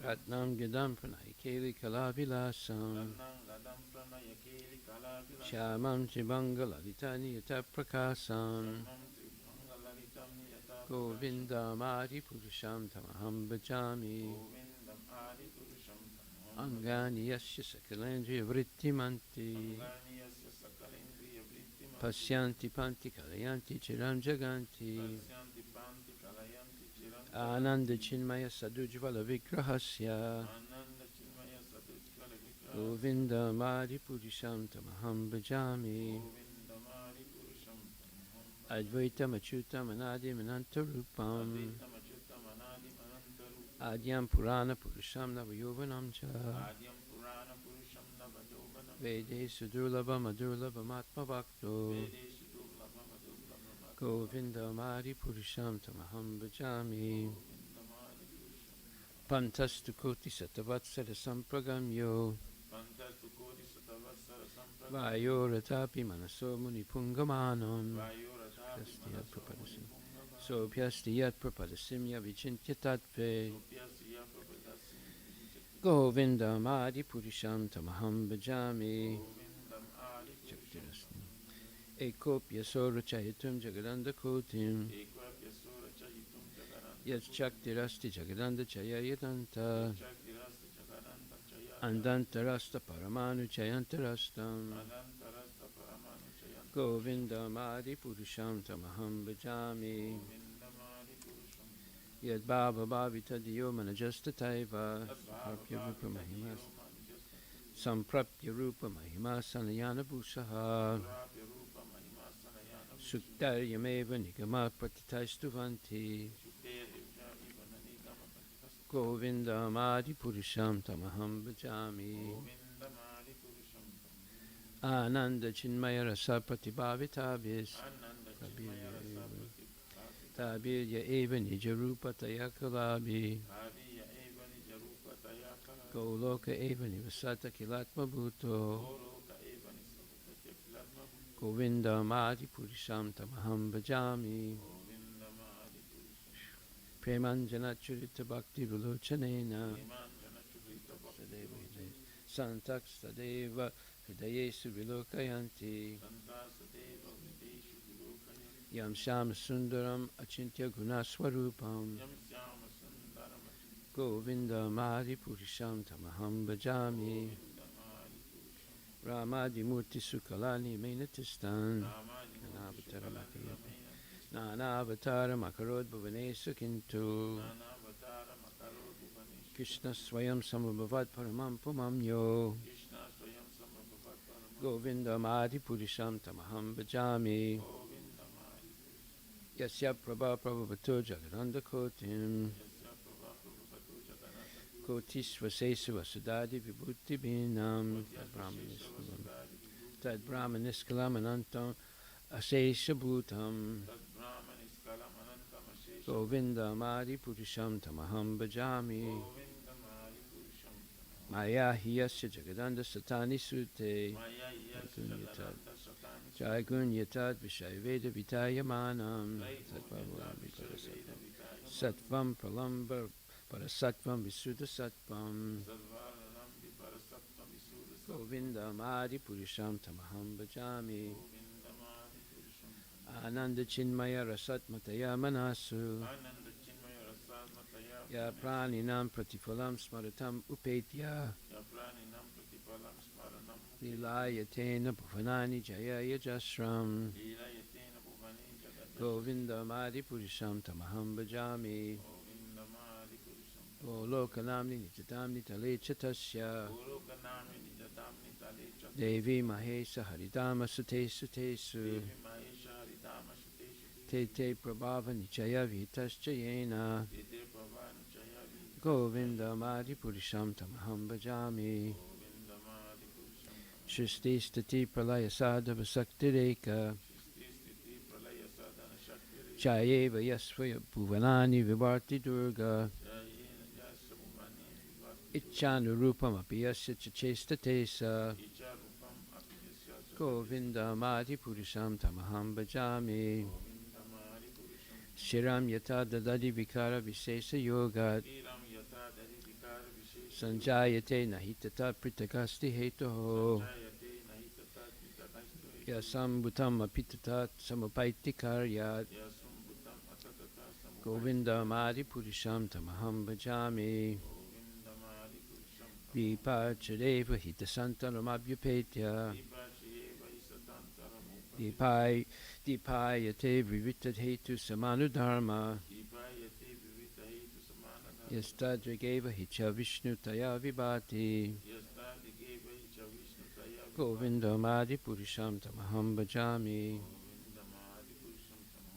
Speaker 4: Ratnam Gadam Pranayakeli Kalavilasam Shyamam Chibangalaritani Yataprakasam Govindam Adi Purusham Tamaham Bhajami Angani Yasya Sakalendriya Vrittimanti Pasyanti Panti Kalayanti Chiram Jaganti Ananda Chinmaya Sadujvala Vigrahasya Govinda Madi Purisham Tamaham Bhajami Advaitam Achyutam Anadim Anantarupam Adyam Purana Purusham Navayovanam Cha Vede Sudurlabham Adurlabham Atma Bhakto Govinda Madi Purisham Tamaham Bhajami Pantastu Koti Satavatsara Sampragamyo Vayoratapi Manaso Muni Pungamanam So Pyastiyat Prapadasimya Vichintya Tatve Govinda Madi Purisham Tamaham Bhajami Ekopya Sora Chayitum Jagadanda Kotim Yat Chaktirasti Jagadanda Chayayadanta Andantarasta Paramanu Chayantarastam Govinda Madi Purusham Tamaham Bhajami Yad Baba Bhavita Diyo Manajasta Taiva Samprapya Rupa Mahima Samprapya Rupa Mahima Sanayana Bhusaha Suktaryameva Nigama Pratitaistuvanti Govinda Madi Purusham Tamaham Bhajami Ananda Chinmaya Rasa Pratibhavitabhis Tabirya Eva Nijarupa Tayakalabhi Goloka Eva Nivasata Kilatma Bhuto Govinda Madi Purisham Tamaham Bhajami Premanjana Churita Bhakti Vilochanena Santak Sadeva Hridayesu Vilokayanti Yam Sham Sundaram Achintya Gunaswarupam Govinda Madi Purisham Tamaham Bhajami Ramadi Murti Sukalani Menatistan Nana Avatara Makarod Bhavane Sukintu Krishna Swayam Samabhavat Paramam Pumam Yo Govinda Madi Purisham Tamaham Bhajami Yasya Prabha Prabhavato Jagadanda Kotim Kotisvasesu Vasudadi Vibhuti Binam Tad Brahmaniskalam Anantam Asesha Bhutam Govinda Madi Purisham Tamaham Bhajami Maya Hiyasya Jagadanda Satani Sute Jaigun Yatad Vishayveda Vitayamanam Sattvam Pralamba Parasattvam Visuddha Sattvam Govinda Madi Purisham Tamaham Bhajami Ananda Chinmaya Rasat Mataya Manasu Ya Praninam Pratifalam Smaratam Upetya Lilayatena Bhuvanani Jayaya Jasram Govinda Madi Purisham Tamaham Bhajami Golokanamni Nityatamni Talechatasya Devi Mahesa Haridama Sute Sutesu Tete Prabhava Nichaya Vitascha Yena Govinda Madi Purisham Tamaham Bhajami Shristi Stati Pralaya Sadhava Saktireka Chayeva Yasvaya Bhuvanani Vibharti Durga Ichanurupam Apiyasya Chachesta Tesa Govinda Madi Purisham Tamaham Bhajami Shiram yata dadadi vikara visesa yogat. Sanjayate nahitata pritakasti hetoho. Yasam bhutam apitata samupaiti karyat. Govinda Madi Purisham Tamaham Bhajami. Vipachadeva Hitasantaram Abhyapetya. Dipayate Vivitat Hetu Samanudharma. Yastadrigeva Hicha Vishnu Taya Vibhati. Govinda Madi Purisham Tamaham Bhajami.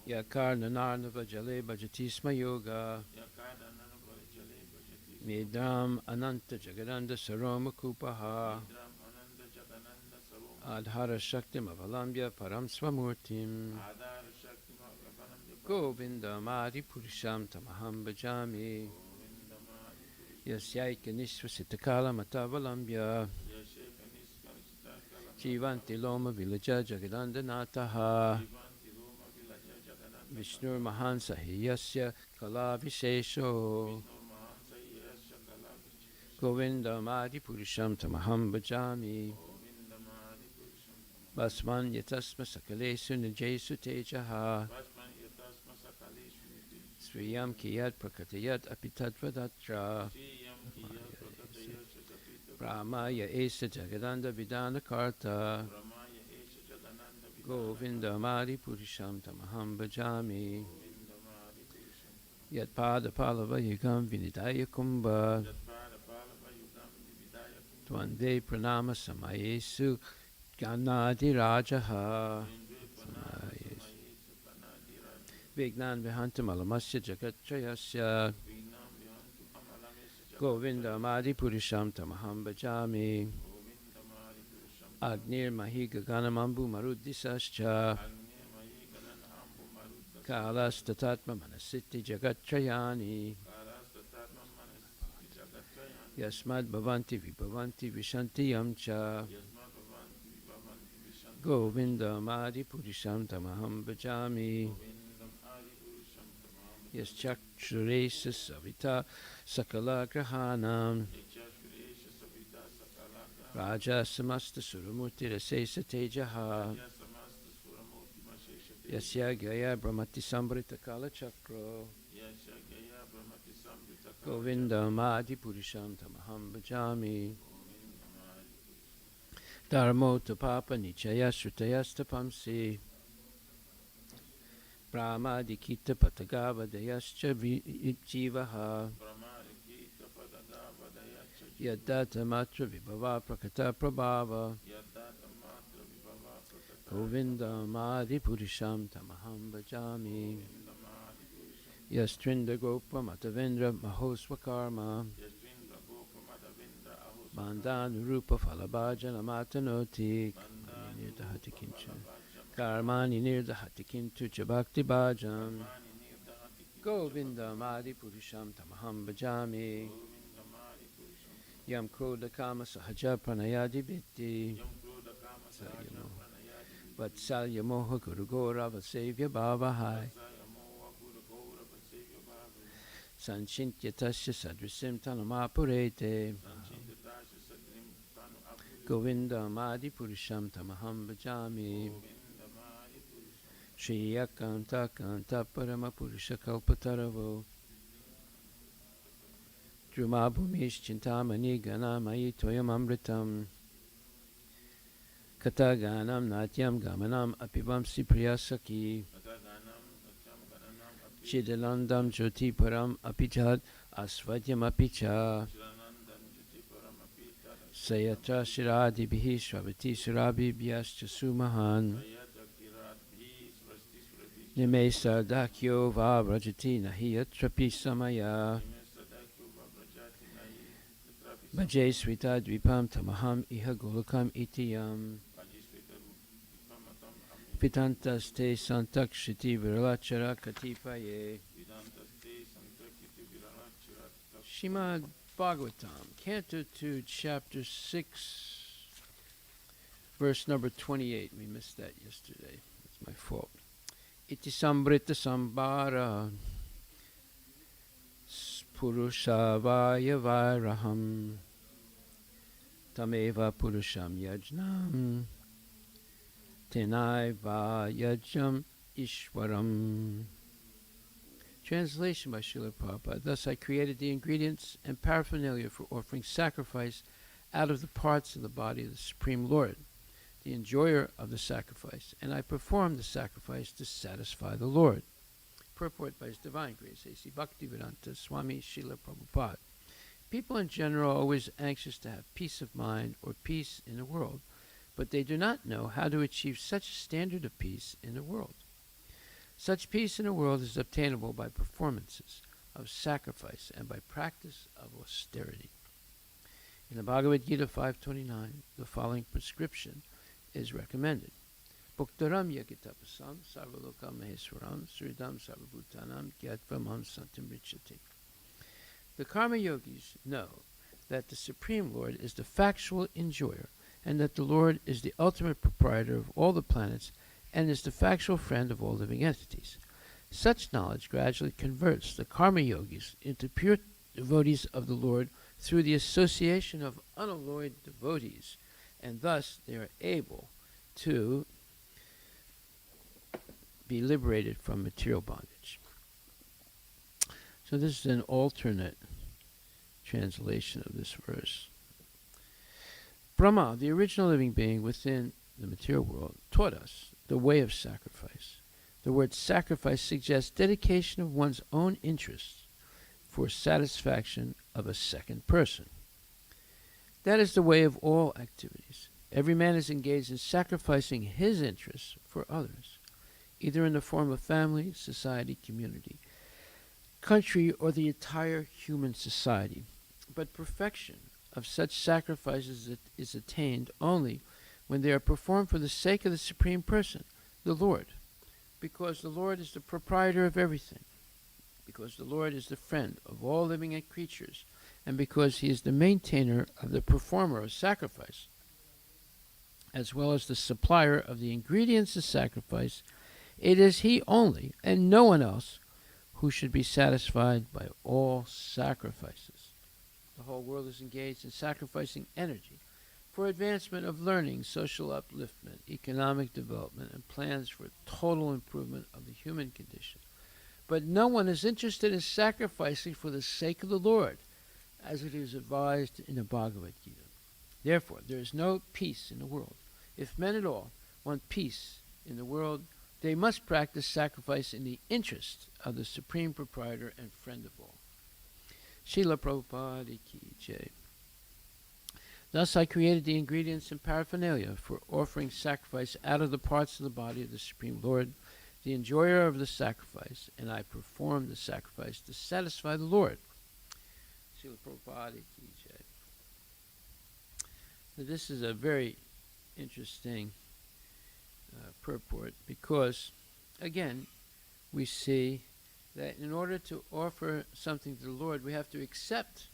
Speaker 4: Yakarna Narnava Jale Bhajatisma Yoga. Medram Ananta Jagadanda Saroma Kupaha. Adhara Shaktim Avalambya Param Swamurtim. Govinda Madi Purisham Tamaham Bhajami. Yasyaika Nishvasitakala Matavalambya. Jivanti Loma Vilaja Jagadanda Nataha. Vishnu Mahan Sahiyasya Kala Vishesho. Govinda Madi Purisham Tamaham Bhajami. Basman Yatasma Sakalesu Nijesu Tejaha. Sriyam Kiyat Prakatayat Apitatvadatra. Brahmaya Esa Jagadanda Vidana Karta. Govinda Madi Purisham Tamaham Bhajami. Yat Pada Palava Yugam Vinidaya Kumbha. Twande Pranama Samayesu Ganadi Rajaha. Vignan Vihantam Alamasya Jagatrayasya. Govinda Madi Purisham Tamaham Bhajami. Agnir Mahi Gaganamambu Maruddisascha. Kalastatatma Manasitti Jagatrayani. Yasmad Bhavanti Vibhavanti Vishanti Yamcha. Govinda Madi Purisham Tamaham Bhajami. Yaschakshuresa Savita Sakala Grahanam. Raja Samasta Suramurti Rasesa Tejaha. Yasya Gaya Brahmati Sambrita Kala Chakro. Govinda Madi Purisham Tamaham Bhajami. Dharmo Tapapa Nichaya Shrutayastapamsi. Brahma Dikita Patagava Dayascha Jivaha. Yadata Matra Vibhava Prakata Prabhava. Govinda Madi Purisham Tamaham Bhajami. Yastrinda Gopa Matavendra Mahoswakarma. Bandhan Rupa Falabhajana Matanoti. Karmani Nirdahati Kintu Chabakti Bhajam. Govinda Madi Purisham Tamaham Bhajami. Yam Krodha Kama Sahaja Pranayadi Vitti. Vatsalya Moha Guru Gaurava Sevya Bhavahai. Sanchintya Tasya Sadrisim Tanamapurete. Govinda Madi Purisham Tamaham Bhajami. Shri Yakanta Kanta Parama Purusha Kalpataravo. Drumabhumish Chintamani Ganamayi Toyam Amritam. Kataganam Natyam Gamanam Apivamsi Priyasaki. Chidalandam Jyoti Param Apichat Asvadyam Apicha. Sayatra Shiradi Bihi Shravati Shirabi Vyascha Sumahan. Nime Sardakyo Vavrajati Nahiyatrapi Samaya. Bhaje Swita Dvipam Tamaham Iha Golokam Itiyam. Pitantaste Santakshiti Viralachara Katipaye. Shrimad Bhagavatam, Canto 2, Chapter 6, verse number 28. We missed that yesterday. That's my fault. iti sambrita sambara purushavaya vairaham tameva purusham yajnam tenaiva yajam ishwaram. Translation by Srila Prabhupada. Thus I created the ingredients and paraphernalia for offering sacrifice out of the parts of the body of the Supreme Lord, the enjoyer of the sacrifice, and I performed the sacrifice to satisfy the Lord. Purport by His Divine Grace, A.C. Bhaktivedanta Swami Srila Prabhupada. People in general are always anxious to have peace of mind or peace in the world, but they do not know how to achieve such a standard of peace in the world. Such peace in the world is obtainable by performances of sacrifice and by practice of austerity. In the Bhagavad Gita 5.29, the following prescription is recommended. Bhuktaram yakitapasam sarvaloka maheswaram sridam sarvabhutanam gyatvam santam richati. The Karma Yogis know that the Supreme Lord is the factual enjoyer and that the Lord is the ultimate proprietor of all the planets and is the factual friend of all living entities. Such knowledge gradually converts the Karma Yogis into pure devotees of the Lord through the association of unalloyed devotees, and thus they are able to be liberated from material bondage. So this is an alternate translation of this verse. Brahma, the original living being within the material world, taught us the way of sacrifice. The word sacrifice suggests dedication of one's own interests for satisfaction of a second person. That is the way of all activities. Every man is engaged in sacrificing his interests for others, either in the form of family, society, community, country, or the entire human society. But perfection of such sacrifices is attained only when they are performed for the sake of the Supreme Person, the Lord, because the Lord is the proprietor of everything, because the Lord is the friend of all living creatures, and because He is the maintainer of the performer of sacrifice, as well as the supplier of the ingredients of sacrifice. It is He only, and no one else, who should be satisfied by all sacrifices. The whole world is engaged in sacrificing energy for advancement of learning, social upliftment, economic development, and plans for total improvement of the human condition. But no one is interested in sacrificing for the sake of the Lord, as it is advised in the Bhagavad Gita. Therefore, there is no peace in the world. If men at all want peace in the world, they must practice sacrifice in the interest of the Supreme Proprietor and Friend of all. Srila Prabhupada Ki Jai. Thus I created the ingredients and paraphernalia for offering sacrifice out of the parts of the body of the Supreme Lord, the enjoyer of the sacrifice, and I performed the sacrifice to satisfy the Lord. Srila Prabhupada Ki Jai. So this is a very interesting purport because, again, we see that in order to offer something to the Lord, we have to accept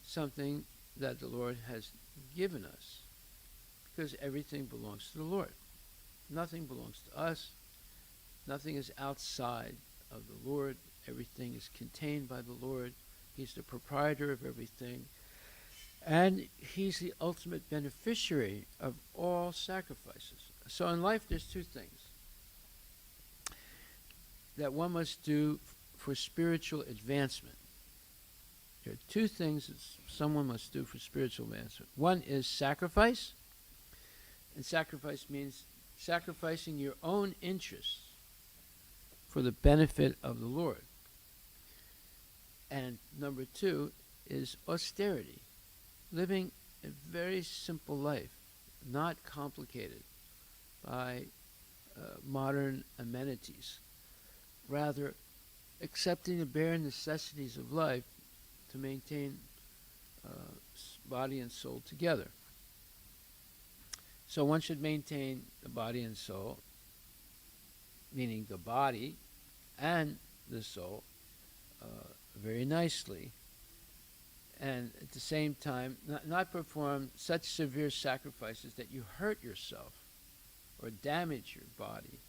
Speaker 4: something that the Lord has given us, because everything belongs to the Lord. Nothing belongs to us. Nothing is outside of the Lord. Everything is contained by the Lord. He's the proprietor of everything. And He's the ultimate beneficiary of all sacrifices. So in life there's two things that one must do for spiritual advancement. There are two things that someone must do for spiritual advancement. One is sacrifice, and sacrifice means sacrificing your own interests for the benefit of the Lord. And number two is austerity, living a very simple life, not complicated by modern amenities, rather accepting the bare necessities of life to maintain body and soul together. So one should maintain the body and soul, meaning the body and the soul, very nicely, and at the same time not perform such severe sacrifices that you hurt yourself or damage your body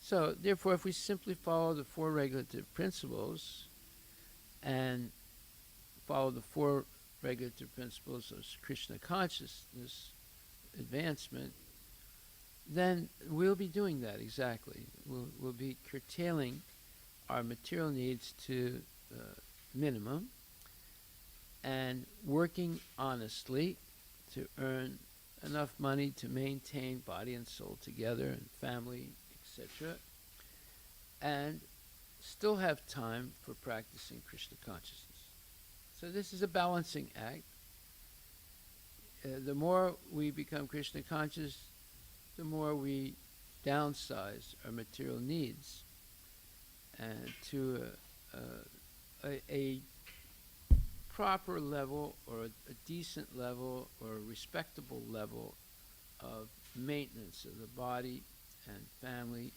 Speaker 4: So, therefore, if we simply follow the four regulative principles and follow the four regulative principles of Krishna consciousness advancement, then we'll be doing that exactly. We'll be curtailing our material needs to minimum and working honestly to earn enough money to maintain body and soul together and family, etc., and still have time for practicing Krishna consciousness. So this is a balancing act. The more we become Krishna conscious, the more we downsize our material needs and to a proper level or a decent level or a respectable level of maintenance of the body and family,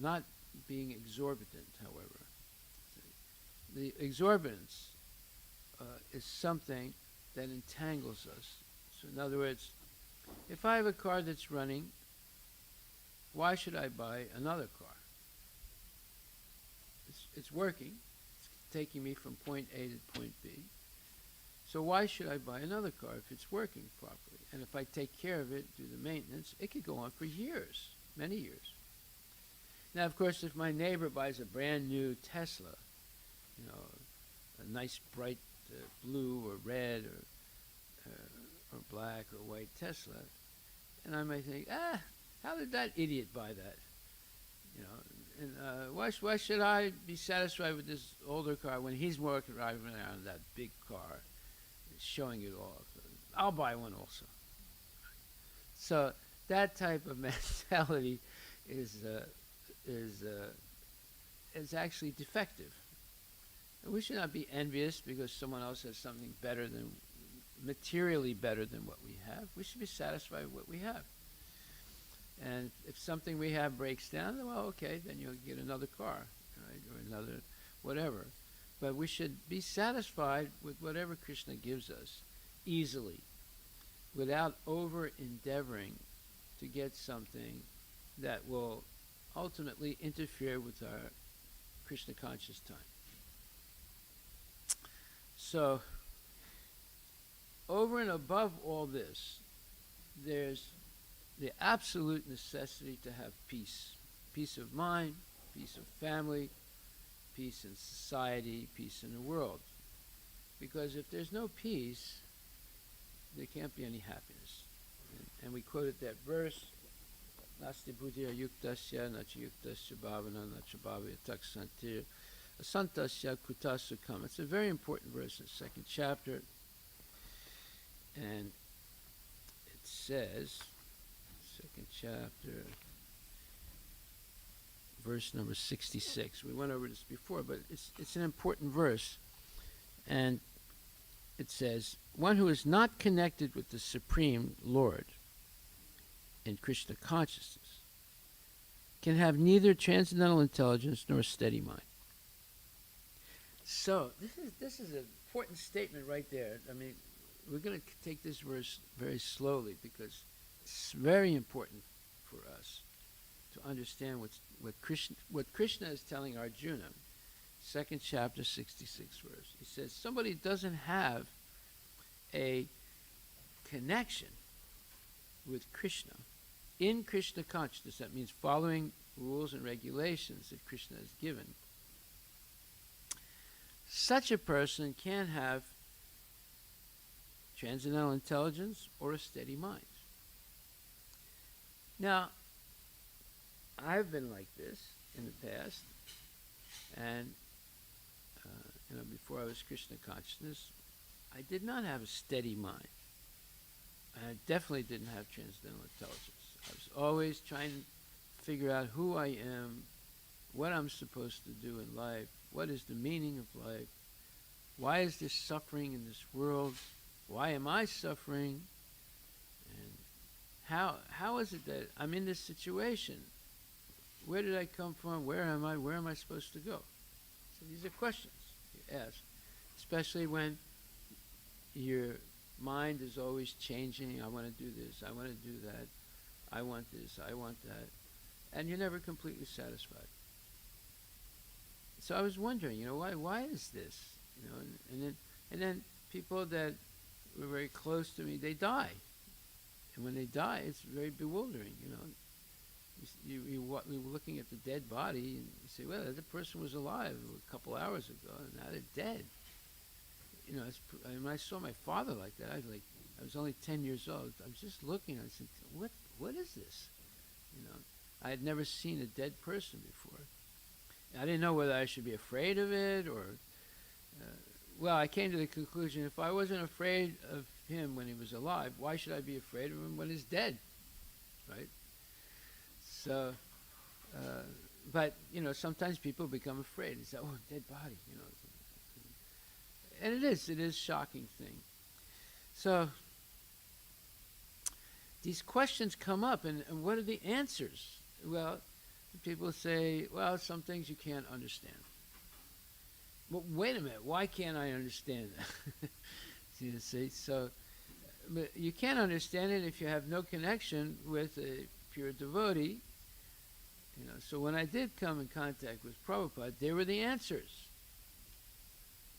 Speaker 4: not being exorbitant, however. The exorbitance is something that entangles us. So in other words, if I have a car that's running, why should I buy another car? It's working. It's taking me from point A to point B. So why should I buy another car if it's working properly? And if I take care of it, do the maintenance, it could go on for years, many years. Now, of course, if my neighbor buys a brand new Tesla, you know, a nice bright blue or red or black or white Tesla, and I may think, how did that idiot buy that? You know, and why should I be satisfied with this older car when he's driving around that big car, showing it off? I'll buy one also. So that type of mentality is actually defective. And we should not be envious because someone else has something materially better than what we have. We should be satisfied with what we have. And if something we have breaks down, well, okay, then you'll get another car, right, or another whatever. But we should be satisfied with whatever Krishna gives us easily, without over-endeavoring to get something that will ultimately interfere with our Krishna conscious time. So, over and above all this, there's the absolute necessity to have peace. Peace of mind, peace of family, peace in society, peace in the world. Because if there's no peace, there can't be any happiness. And we quoted that verse, Nasti buddhya yuktasya nacha yuktasya bhavana nacha bhavya taksantir asantasya kutasukam. It's a very important verse in the second chapter. And it says, second chapter, verse number 66. We went over this before, but it's an important verse. And it says, one who is not connected with the Supreme Lord in Krishna consciousness can have neither transcendental intelligence nor a steady mind. So this is an important statement right there. I mean, we're going to take this verse very slowly because it's very important for us to understand what Krishna is telling Arjuna. Second chapter, 66 verse. He says, somebody doesn't have a connection with Krishna in Krishna consciousness. That means following rules and regulations that Krishna has given. Such a person can have transcendental intelligence or a steady mind. Now, I've been like this in the past, and before I was Krishna consciousness, I did not have a steady mind. I definitely didn't have transcendental intelligence. I was always trying to figure out who I am, what I'm supposed to do in life, what is the meaning of life, why is there suffering in this world, why am I suffering, and how is it that I'm in this situation? Where did I come from? Where am I supposed to go? So these are questions you ask, especially when your mind is always changing. I want to do this, I want to do that, I want this, I want that. and you're never completely satisfied. So I was wondering, why is this? And then people that were very close to me, they die. And when they die, it's very bewildering, You were looking at the dead body, and you say, well, that person was alive a couple hours ago, and now they're dead. When I saw my father like that, I was only 10 years old. I was just looking, I said, what is this? I had never seen a dead person before. I didn't know whether I should be afraid of it or, well, I came to the conclusion, if I wasn't afraid of him when he was alive, why should I be afraid of him when he's dead, right? So, but, sometimes people become afraid. It's, dead body, And it is a shocking thing. So, these questions come up, and what are the answers? Well, people say, well, some things you can't understand. Well, wait a minute, why can't I understand that? See, so but you can't understand it if you have no connection with a pure devotee. So when I did come in contact with Prabhupada, there were the answers.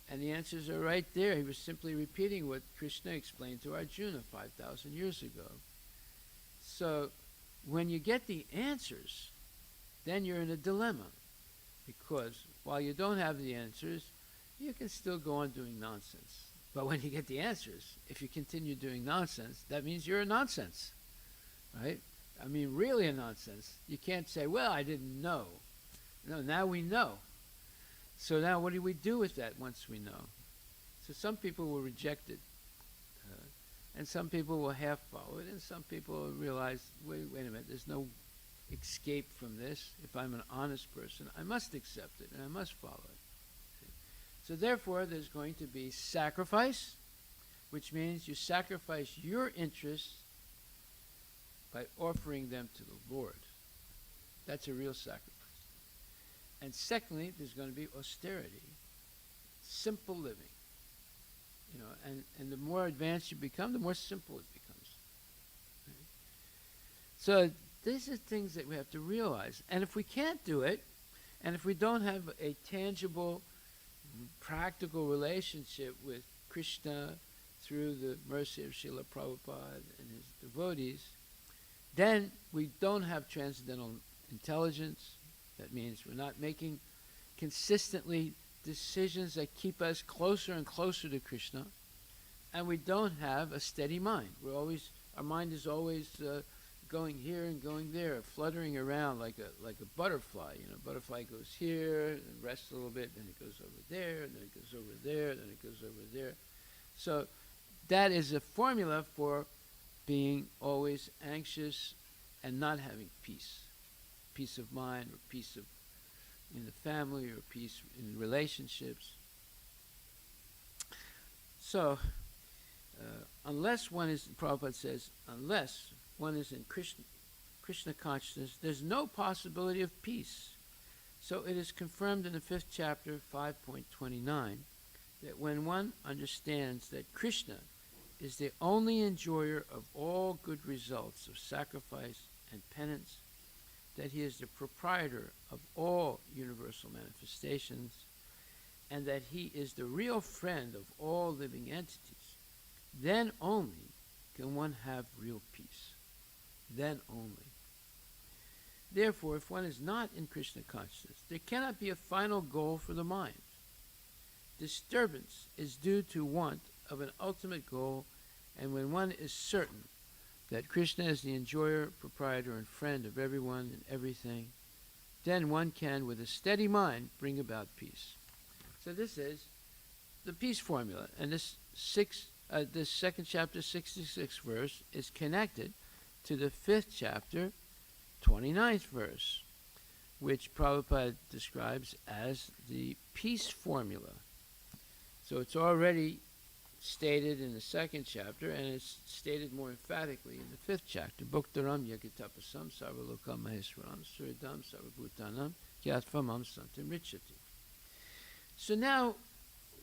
Speaker 4: And the answers are right there. He was simply repeating what Krishna explained to Arjuna 5,000 years ago. So when you get the answers, then you're in a dilemma. Because while you don't have the answers, you can still go on doing nonsense. But when you get the answers, if you continue doing nonsense, that means you're a nonsense, right? I mean, really a nonsense. You can't say, well, I didn't know. No, now we know. So now what do we do with that once we know? So some people will reject it. And some people will half follow it. And some people will realize, wait a minute, there's no escape from this. If I'm an honest person, I must accept it and I must follow it. So therefore, there's going to be sacrifice, which means you sacrifice your interests by offering them to the Lord. That's a real sacrifice. And secondly, there's going to be austerity, simple living. And the more advanced you become, the more simple it becomes. Right? So these are things that we have to realize. And if we can't do it, and if we don't have a tangible, practical relationship with Krishna through the mercy of Srila Prabhupada and his devotees, then we don't have transcendental intelligence. That means we're not making consistently decisions that keep us closer and closer to Krishna, and we don't have a steady mind. Our mind is always going here and going there, fluttering around like a butterfly. Butterfly goes here and rests a little bit, then it goes over there, and then it goes over there, then it goes over there. So that is a formula for being always anxious and not having peace of mind, or peace in the family, or peace in relationships. So, Prabhupada says, unless one is in Krishna consciousness, there's no possibility of peace. So it is confirmed in the 5th chapter, 5.29, that when one understands that Krishna is the only enjoyer of all good results of sacrifice and penance, that he is the proprietor of all universal manifestations, and that he is the real friend of all living entities, then only can one have real peace. Then only. Therefore, if one is not in Krishna consciousness, there cannot be a final goal for the mind. Disturbance is due to want of an ultimate goal, and when one is certain that Krishna is the enjoyer, proprietor, and friend of everyone and everything, then one can, with a steady mind, bring about peace. So this is the peace formula, and this 2nd chapter, 66th verse, is connected to the 5th chapter, 29th verse, which Prabhupada describes as the peace formula. So it's already stated in the 2nd chapter, and it's stated more emphatically in the 5th chapter. Bhuktaram yagatapasam sarvalokam maheswaram suridam sarvabhutanam kyatfamam santam richati. So now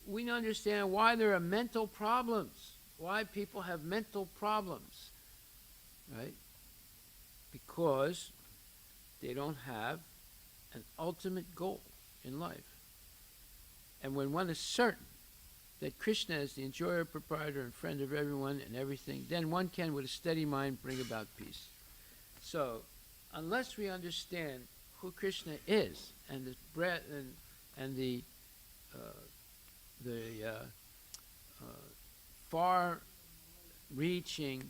Speaker 4: we understand why there are mental problems, why people have mental problems, right? Because they don't have an ultimate goal in life. And when one is certain that Krishna is the enjoyer, proprietor, and friend of everyone and everything, then one can, with a steady mind, bring about peace. So, unless we understand who Krishna is and the breadth and the far-reaching,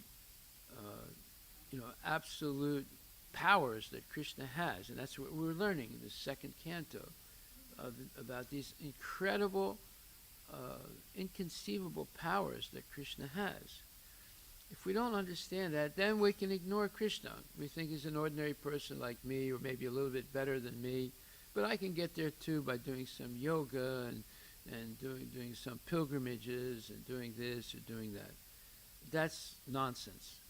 Speaker 4: absolute powers that Krishna has, and that's what we're learning in the second canto about these incredible, inconceivable powers that Krishna has. If we don't understand that, then we can ignore Krishna. We think he's an ordinary person like me, or maybe a little bit better than me, but I can get there too by doing some yoga and doing some pilgrimages and doing this or doing that. That's nonsense.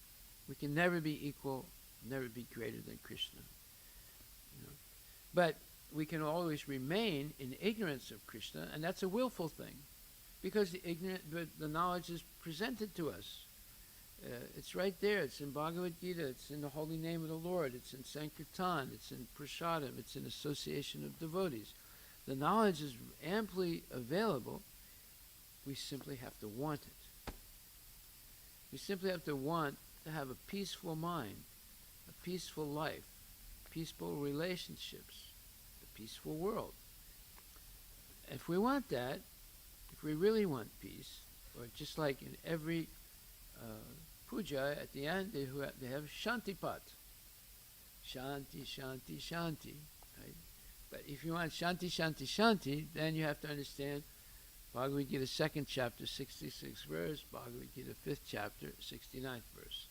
Speaker 4: We can never be equal, never be greater than Krishna. But we can always remain in ignorance of Krishna, and that's a willful thing, because the knowledge is presented to us. It's right there. It's in Bhagavad Gita. It's in the holy name of the Lord. It's in Sankirtan. It's in Prasadam. It's in association of devotees. The knowledge is amply available. We simply have to want it. We simply have to want to have a peaceful mind, a peaceful life, peaceful relationships, a peaceful world. If we want that, if we really want peace, or just like in every puja, at the end they have Shantipat. Shanti, Shanti, Shanti. Right? But if you want Shanti, Shanti, Shanti, then you have to understand Bhagavad Gita 2nd chapter, 66th verse, Bhagavad Gita 5th chapter, 69th verse.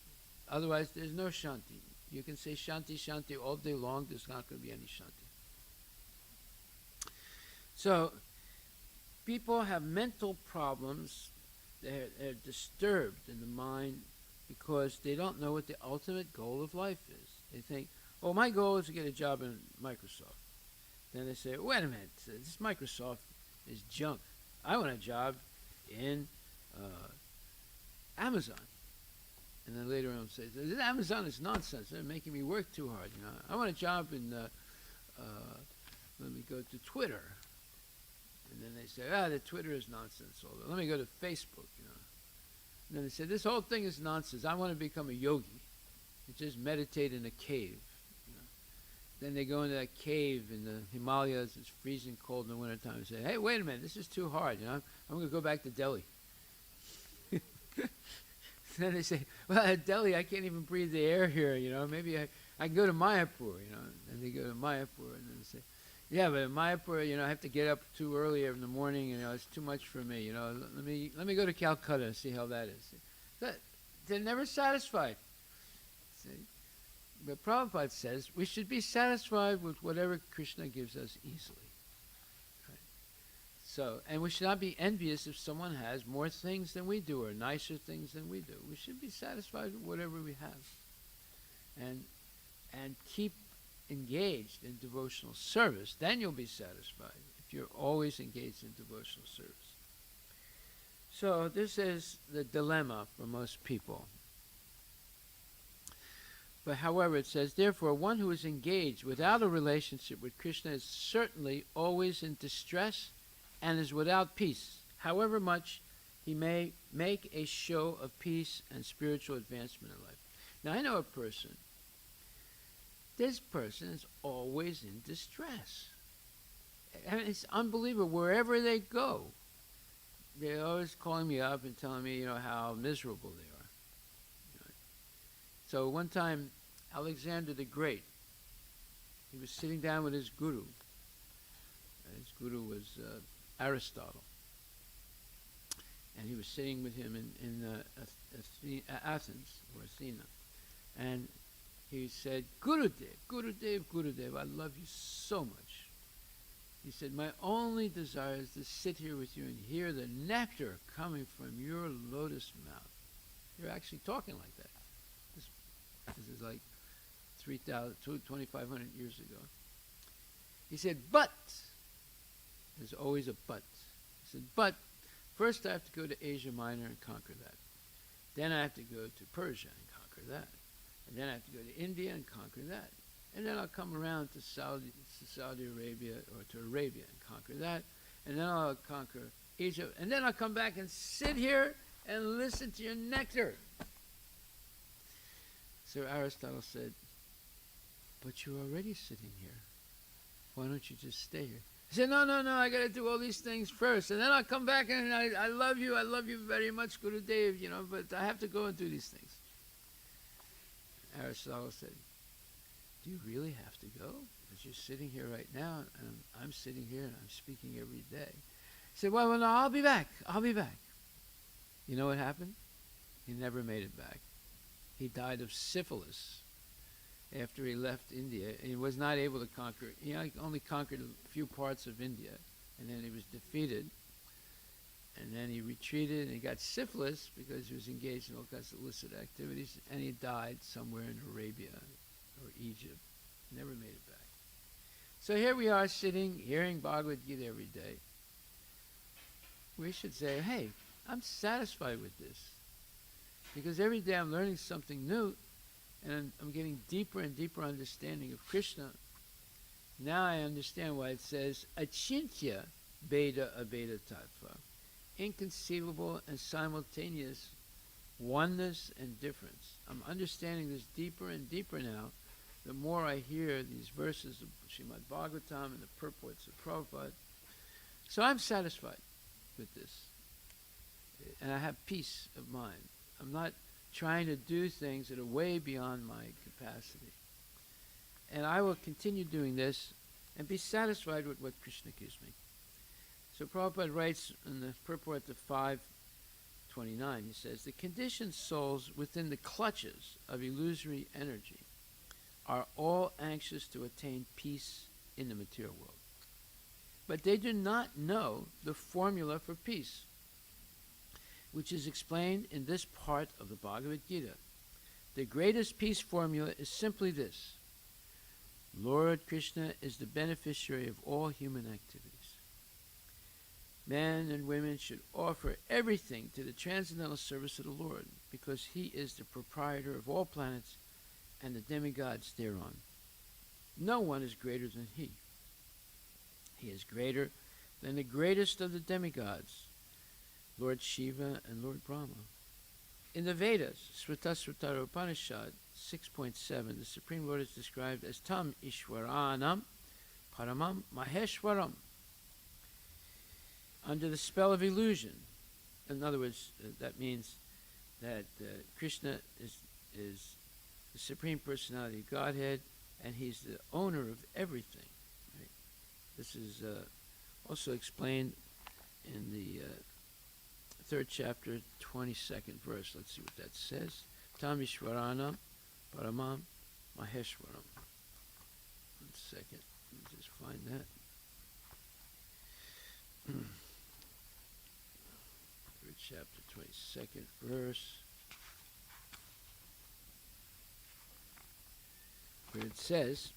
Speaker 4: Otherwise, there's no Shanti. You can say Shanti, Shanti all day long, there's not going to be any Shanti. So, people have mental problems. They're disturbed in the mind because they don't know what the ultimate goal of life is. They think, oh, my goal is to get a job in Microsoft. Then they say, wait a minute, this Microsoft is junk. I want a job in Amazon. And then later on say, this Amazon is nonsense. They're making me work too hard. I want a job in, let me go to Twitter. And then they say, the Twitter is nonsense. Let me go to Facebook, And then they say, this whole thing is nonsense. I want to become a yogi and just meditate in a cave. Then they go into that cave in the Himalayas. It's freezing cold in the wintertime and say, hey, wait a minute, this is too hard. I'm going to go back to Delhi. Then they say, well, at Delhi, I can't even breathe the air here. Maybe I can go to Mayapur. And they go to Mayapur, and then they say, yeah, but in Mayapur, I have to get up too early in the morning, it's too much for me, let me go to Calcutta and see how that is. But they're never satisfied. See? But Prabhupada says we should be satisfied with whatever Krishna gives us easily. Right? So, and we should not be envious if someone has more things than we do or nicer things than we do. We should be satisfied with whatever we have. And keep engaged in devotional service, then you'll be satisfied if you're always engaged in devotional service. So this is the dilemma for most people. But however, it says, therefore, one who is engaged without a relationship with Krishna is certainly always in distress and is without peace, however much he may make a show of peace and spiritual advancement in life. Now, I know a person. This person is always in distress. I mean, it's unbelievable. Wherever they go, they're always calling me up and telling me, how miserable they are. So one time, Alexander the Great, he was sitting down with his guru. His guru was Aristotle. And he was sitting with him in Athens, or Athena. And he said, Gurudev, Gurudev, Gurudev, I love you so much. He said, my only desire is to sit here with you and hear the nectar coming from your lotus mouth. You're actually talking like that. This is like 2,500 years ago. He said, but, there's always a but. He said, but, first I have to go to Asia Minor and conquer that. Then I have to go to Persia and conquer that. And then I have to go to India and conquer that. and then I'll come around to Saudi Arabia or to Arabia and conquer that, and then I'll conquer Egypt, and then I'll come back and sit here and listen to your nectar. So Aristotle said, but you're already sitting here. Why don't you just stay here? He said, no, I got to do all these things first, and then I'll come back and I love you very much, Gurudev, but I have to go and do these things. Aristotle said, do you really have to go? Because you're sitting here right now, and I'm sitting here and I'm speaking every day. He said, well, no, I'll be back. You know what happened? He never made it back. He died of syphilis after he left India. He was not able to conquer. He only conquered a few parts of India, and then he was defeated. And then he retreated, and he got syphilis because he was engaged in all kinds of illicit activities, and he died somewhere in Arabia or Egypt. Never made it back. So here we are sitting, hearing Bhagavad Gita every day. We should say, hey, I'm satisfied with this. Because every day I'm learning something new, and I'm getting deeper and deeper understanding of Krishna. Now I understand why it says, Achintya Beda Abeda Tattva. Inconceivable and simultaneous oneness and difference. I'm understanding this deeper and deeper now, the more I hear these verses of Srimad Bhagavatam and the purports of Prabhupada. So I'm satisfied with this. And I have peace of mind. I'm not trying to do things that are way beyond my capacity. And I will continue doing this and be satisfied with what Krishna gives me. So Prabhupada writes in the purport to 529, he says, the conditioned souls within the clutches of illusory energy are all anxious to attain peace in the material world. But they do not know the formula for peace, which is explained in this part of the Bhagavad Gita. The greatest peace formula is simply this: Lord Krishna is the beneficiary of all human activities. Men and women should offer everything to the transcendental service of the Lord, because he is the proprietor of all planets and the demigods thereon. No one is greater than he. He is greater than the greatest of the demigods, Lord Shiva and Lord Brahma. In the Vedas, Srutasrutara Upanishad 6.7, the Supreme Lord is described as Tam Ishwaranam Paramam Maheshwaram, under the spell of illusion. In other words, that means that Krishna is the Supreme Personality of Godhead, and he's the owner of everything. Right? This is also explained in the 3rd chapter, 22nd verse. Let's see what that says. Tam Ishwaranam Paramam Maheshwaram. 1 second. Let me just find that. 3rd chapter, 22nd verse, where it says,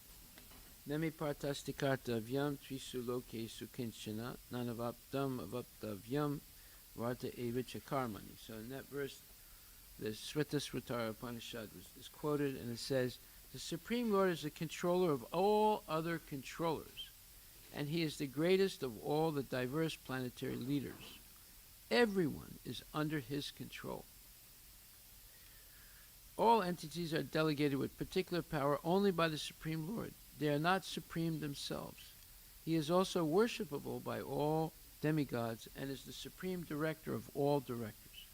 Speaker 4: Nami partastikarta vyam trisu loke sukinchana nanavaptam avaptavyam varta evicha karmani. So in that verse, the Srutasrutara Upanishad is quoted, and it says, the Supreme Lord is the controller of all other controllers, and he is the greatest of all the diverse planetary leaders. Everyone is under his control. All entities are delegated with particular power only by the Supreme Lord. They are not supreme themselves. He is also worshipable by all demigods and is the supreme director of all directors.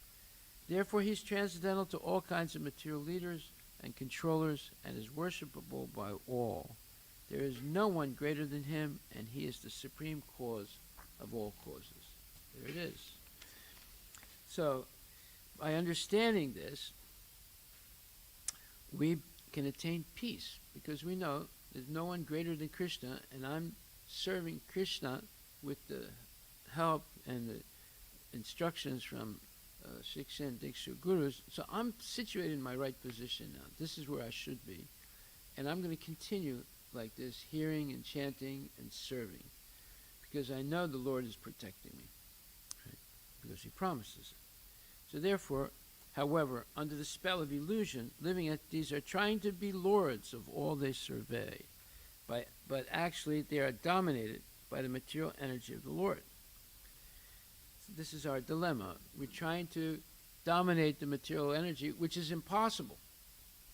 Speaker 4: Therefore, he is transcendental to all kinds of material leaders and controllers and is worshipable by all. There is no one greater than him, and he is the supreme cause of all causes. There it is. So, by understanding this, we can attain peace, because we know there's no one greater than Krishna, and I'm serving Krishna with the help and the instructions from Shiksha and Diksha Gurus. So I'm situated in my right position now. This is where I should be. And I'm going to continue like this, hearing and chanting and serving, because I know the Lord is protecting me, right? Because he promises it. So therefore, However, under the spell of illusion, living entities are trying to be lords of all they survey, but actually they are dominated by the material energy of the Lord. So this is our dilemma. We're trying to dominate the material energy, which is impossible.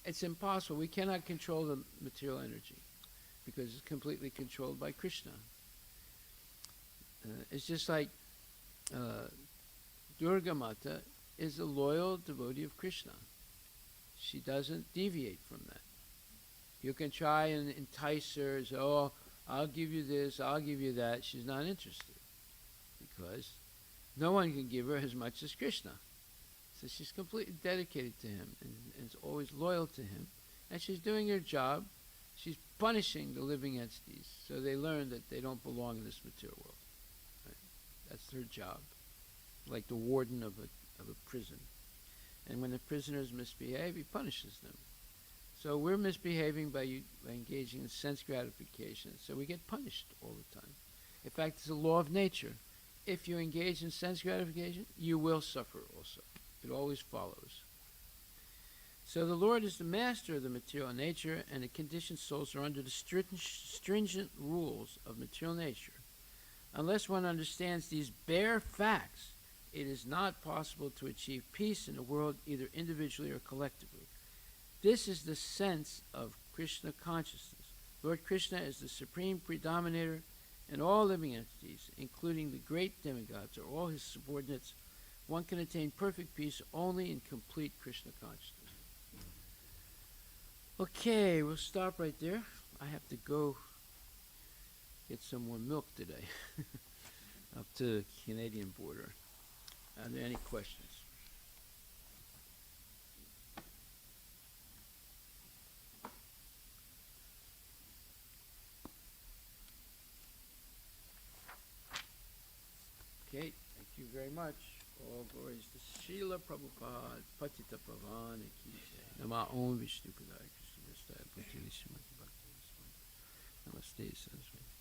Speaker 4: It's impossible. We cannot control the material energy because it's completely controlled by Krishna. It's just like Durga Mata is a loyal devotee of Krishna. She doesn't deviate from that. You can try and entice her, say, oh, I'll give you this, I'll give you that. She's not interested because no one can give her as much as Krishna. So she's completely dedicated to him and is always loyal to him. And she's doing her job. She's punishing the living entities so they learn that they don't belong in this material world. Right? That's her job, like the warden of a prison. And when the prisoners misbehave, he punishes them. So we're misbehaving by engaging in sense gratification, so we get punished all the time. In fact, it's a law of nature. If you engage in sense gratification, you will suffer also. It always follows. So the Lord is the master of the material nature, and the conditioned souls are under the stringent rules of material nature. Unless one understands these bare facts, it is not possible to achieve peace in the world either individually or collectively. This is the sense of Krishna consciousness. Lord Krishna is the supreme predominator, and all living entities, including the great demigods or all his subordinates, one can attain perfect peace only in complete Krishna consciousness. Okay, we'll stop right there. I have to go get some more milk today up to the Canadian border. Are there any questions? Okay, thank you very much. All glories to Srila Prabhupada, Patita Pavana Ki Jai. Nama Om Vishnu Padaya Krishna Vistaya Bhakti Srimati Bhakti Namaste Saraswati.